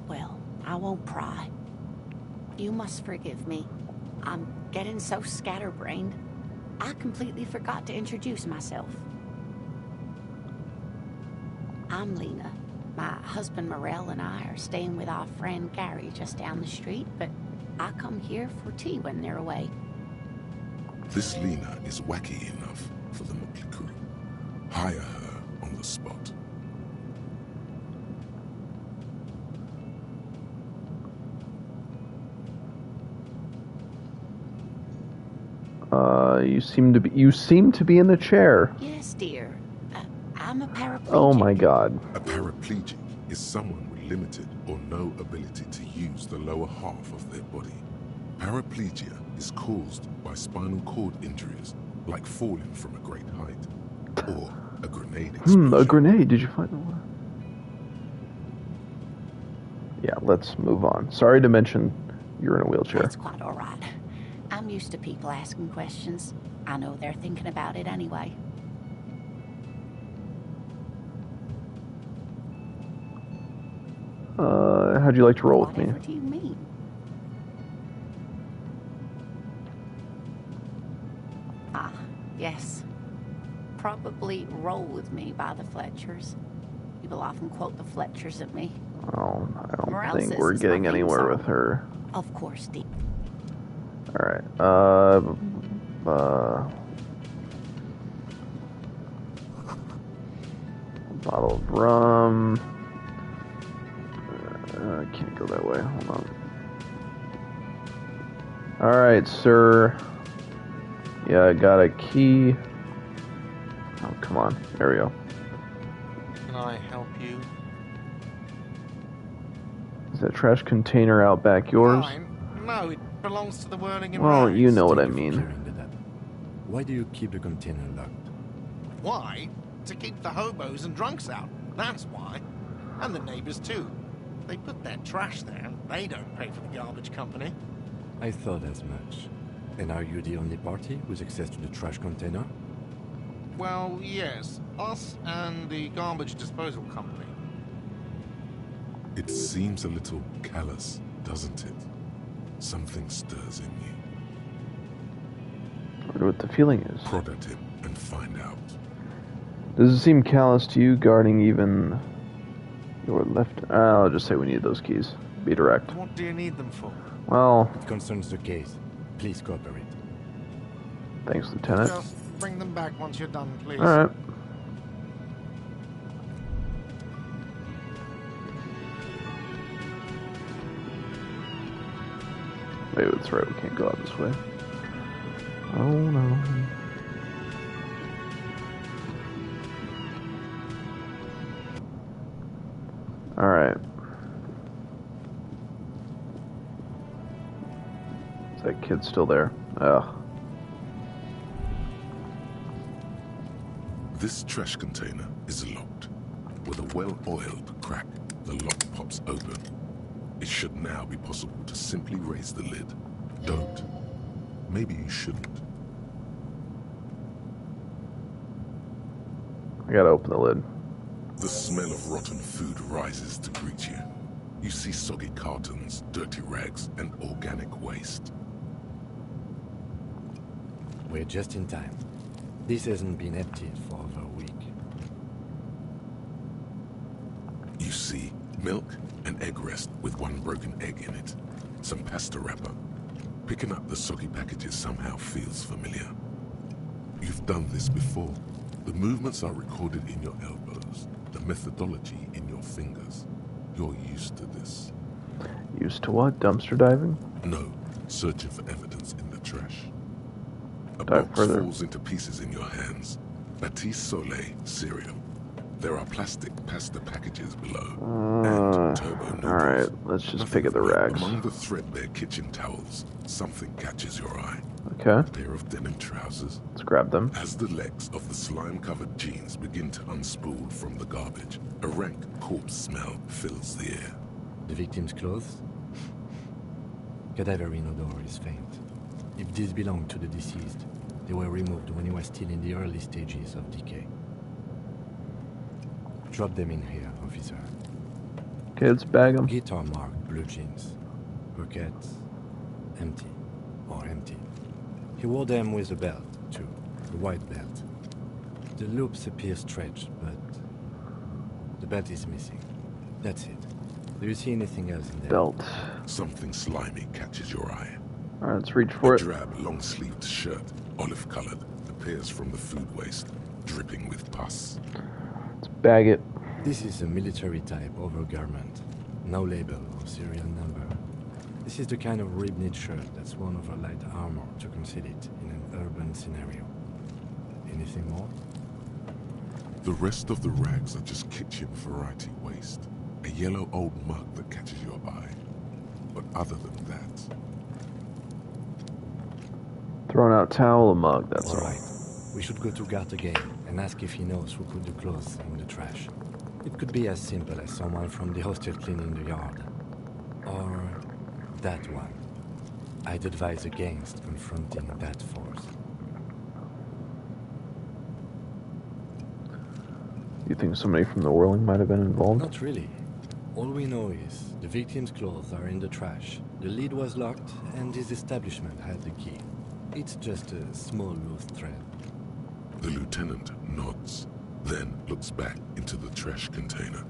Well, I won't pry. You must forgive me. I'm getting so scatterbrained, I completely forgot to introduce myself. I'm Lena. My husband Morel and I are staying with our friend Gary just down the street, but I come here for tea when they're away. This Lena is wacky enough for the motley crew. Hire her on the spot. You seem to be in the chair. Yes, dear. I'm a paraplegic. Oh my god. A paraplegic is someone with limited or no ability to use the lower half of their body. Paraplegia is caused by spinal cord injuries, like falling from a great height, or a grenade explosion. A grenade. Did you find the one? Yeah, let's move on. Sorry to mention you're in a wheelchair. That's quite all right. I'm used to people asking questions. I know they're thinking about it anyway. How'd you like to roll with me? What do you mean? Ah, yes. Probably roll with me by the Fletchers. People often quote the Fletchers at me. Oh, I don't Morel think says we're it's getting my theme anywhere song. with her. Of course, Deep. Alright, bottle of rum. Can't go that way. Hold on. Alright, sir. Yeah, I got a key. Oh, come on. There we go. Can I help you? Is that trash container out back yours? Mine? No, it belongs to the Whirling Well, Rags. you know what I Thank you for mean. clearing that up. Why do you keep the container locked? Why? To keep the hobos and drunks out. That's why. And the neighbors too. They put their trash there. They don't pay for the garbage company. I thought as much. And are you the only party with access to the trash container? Well, yes. Us and the garbage disposal company. It seems a little callous, doesn't it? Something stirs in you. I wonder what the feeling is. Prod at him and find out. Does it seem callous to you, guarding even your left? I'll just say we need those keys. Be direct. What do you need them for? Well, It concerns the case. Please cooperate. thanks, Lieutenant. Just bring them back once you're done, please. Alright. Maybe that's right, we can't go out this way. Oh no. Alright. Is that kid still there? Ugh. This trash container is locked. With a well-oiled crack, the lock pops open. It should now be possible to simply raise the lid. Don't. Maybe you shouldn't. I gotta open the lid. The smell of rotten food rises to greet you. You see soggy cartons, dirty rags, and organic waste. We're just in time. This hasn't been emptied for over a week. You see milk and egg rest with one broken egg in it. Some pasta wrapper. Picking up the soggy packages somehow feels familiar. You've done this before. The movements are recorded in your elbows. The methodology in your fingers. You're used to this. Used to what? Dumpster diving? No, searching for evidence in the trash. A Dive box further. falls into pieces in your hands. Batiste Soleil cereal. There are plastic pasta packages below. And turbo noodles. Alright, let's just pick at the rags. Among the threadbare kitchen towels, something catches your eye. Okay. A pair of denim trousers. Let's grab them. As the legs of the slime-covered jeans begin to unspool from the garbage, a rank corpse smell fills the air. The victim's clothes? Cadaverine odor is faint. If these belong to the deceased, they were removed when he was still in the early stages of decay. Drop them in here, officer. Okay, let's bag them. Guitar-marked blue jeans. Pockets empty. Or empty. He wore them with a belt, too. A white belt. The loops appear stretched, but the belt is missing. That's it. Do you see anything else in there? Belt. Something slimy catches your eye. Alright, let's reach for A it. drab, long-sleeved shirt, olive-colored, appears from the food waste, dripping with pus. Let's bag it. This is a military-type overgarment. No label or serial number. This is the kind of rib-knit shirt that's worn over light armor to conceal it in an urban scenario. Anything more? The rest of the rags are just kitchen variety waste. A yellow old mug that catches your eye. But other than that... Thrown out towel, a mug, that's all. Right. We should go to Gart again and ask if he knows who put the clothes in the trash. It could be as simple as someone from the hostel cleaning the yard. Or that one. I'd advise against confronting that force. You think somebody from the whirling might have been involved? Not really. All we know is the victim's clothes are in the trash, the lid was locked, and his establishment had the key. It's just a small loose thread. The lieutenant nods, then looks back into the trash container.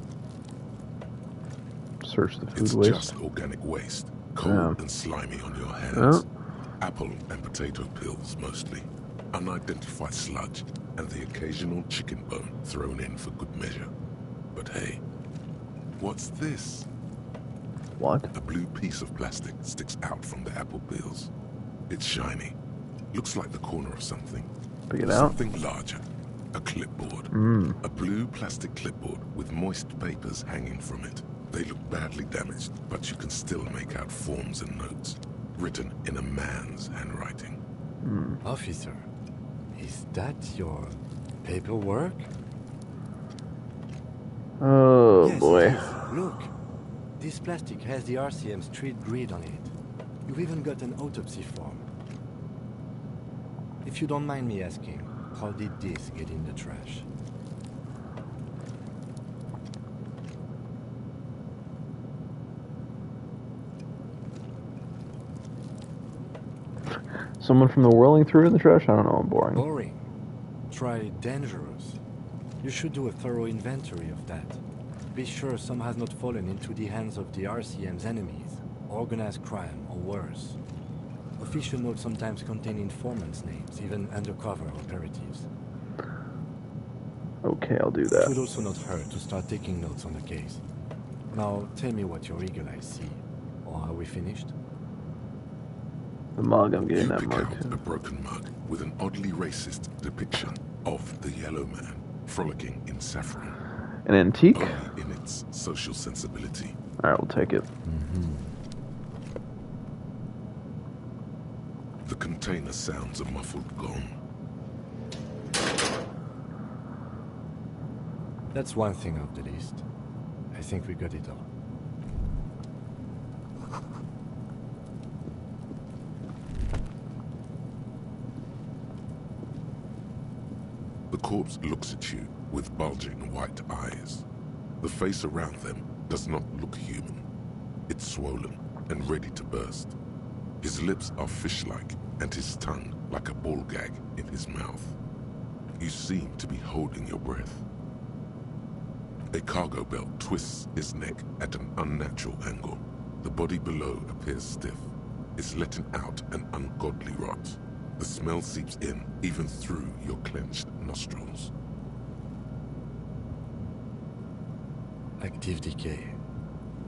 Search the food It's waste. just organic waste, cold and slimy on your hands. Apple and potato peels, mostly. Unidentified sludge, and the occasional chicken bone thrown in for good measure. But hey, what's this? What? A blue piece of plastic sticks out from the apple peels. It's shiny. Looks like the corner of something. Pick it out. Something larger. A clipboard. A blue plastic clipboard with moist papers hanging from it. They look badly damaged, but you can still make out forms and notes, written in a man's handwriting. Officer, is that your paperwork? Oh, Yes, boy. it is. Look, this plastic has the RCM street grid on it. You've even got an autopsy form. If you don't mind me asking, how did this get in the trash? Someone from the whirling threw it in the trash? I don't know, I'm boring. Boring. Try dangerous. You should do a thorough inventory of that. Be sure some has not fallen into the hands of the RCM's enemies, organized crime, or worse. Official notes sometimes contain informants' names, even undercover operatives. Okay, I'll do It that. would also not hurt to start taking notes on the case. Now, tell me what your eagle eyes see. Or are we finished? The mug, I'm getting You that pick mug out too. a broken mug with an oddly racist depiction of the yellow man frolicking in saffron. An antique? Only in its social sensibility. Alright, we'll take it. The container sounds a muffled gong. That's one thing off the list. I think we got it all. The corpse looks at you with bulging white eyes. The face around them does not look human. It's swollen and ready to burst. His lips are fish-like and his tongue like a ball gag in his mouth. You seem to be holding your breath. A cargo belt twists his neck at an unnatural angle. The body below appears stiff. It's letting out an ungodly rot. The smell seeps in, even through your clenched nostrils. Active decay.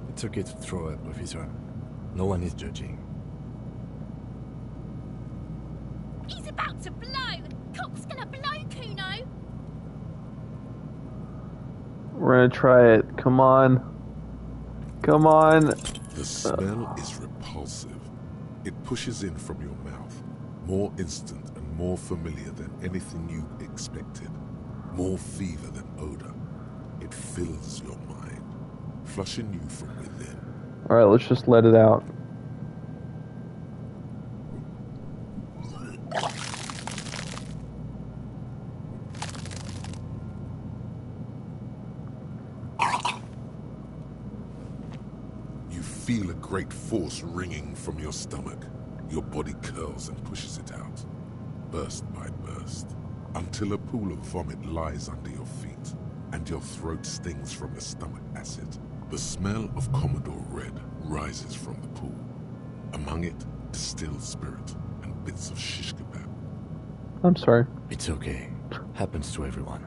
It's okay to throw up, officer. No one is judging. He's about to blow! Cock's gonna blow, Kuno! We're gonna try it. Come on. Come on. The smell is repulsive. It pushes in from your mouth, more instant and more familiar than anything you expected. More fever than odor. It fills your mind, flushing you from within. Alright, let's just let it out. You feel a great force ringing from your stomach. Your body curls and pushes it out, burst by burst, until a pool of vomit lies under your feet, and your throat stings from the stomach acid. The smell of Commodore Red rises from the pool. Among it, distilled spirit and bits of shish kebab. I'm sorry. It's okay. Happens to everyone.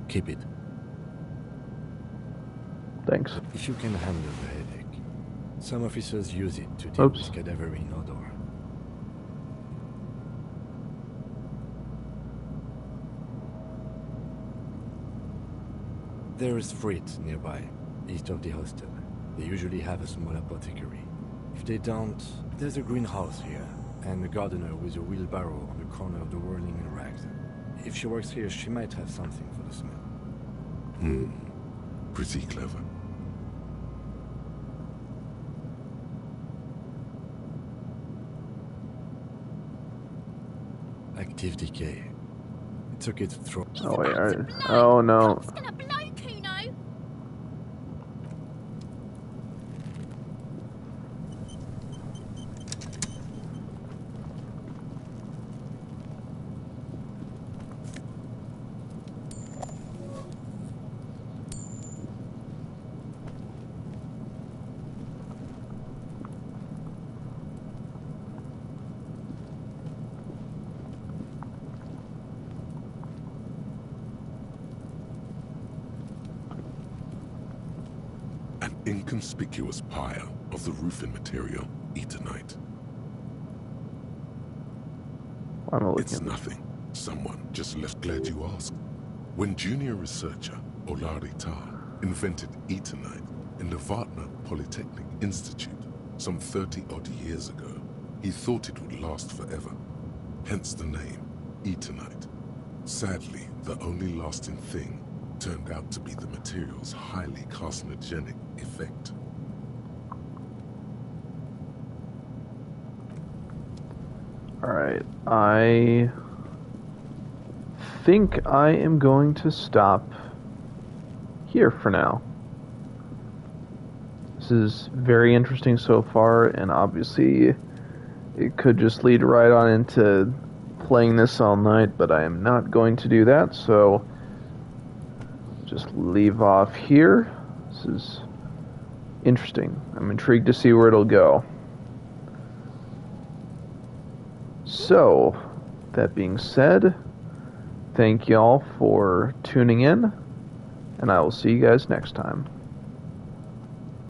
Keep it. Thanks. If you can handle the headache. Some officers use it to deal with cadaverine odor. There is Frit nearby, east of the hostel. They usually have a small apothecary. If they don't, there's a greenhouse here, and a gardener with a wheelbarrow on the corner of the whirling rags. If she works here, she might have something for the smell. Pretty clever. Active decay. It's okay to throw. Oh wait, oh no. Cock's gonna blow, Kuno! An inconspicuous pile of the roofing material, Eternite. I'm looking. It's nothing. Someone just left. Glad you asked. When junior researcher Olari Tar invented Eternite in the Vartner Polytechnic Institute some 30-odd years ago, he thought it would last forever. Hence the name, Eternite. Sadly, the only lasting thing turned out to be the material's highly carcinogenic effect. Alright, I think I am going to stop here for now. This is very interesting so far, and obviously it could just lead right on into playing this all night, but I am not going to do that, so just leave off here. This is interesting. I'm intrigued to see where it'll go. So, that being said, thank y'all for tuning in, and I will see you guys next time.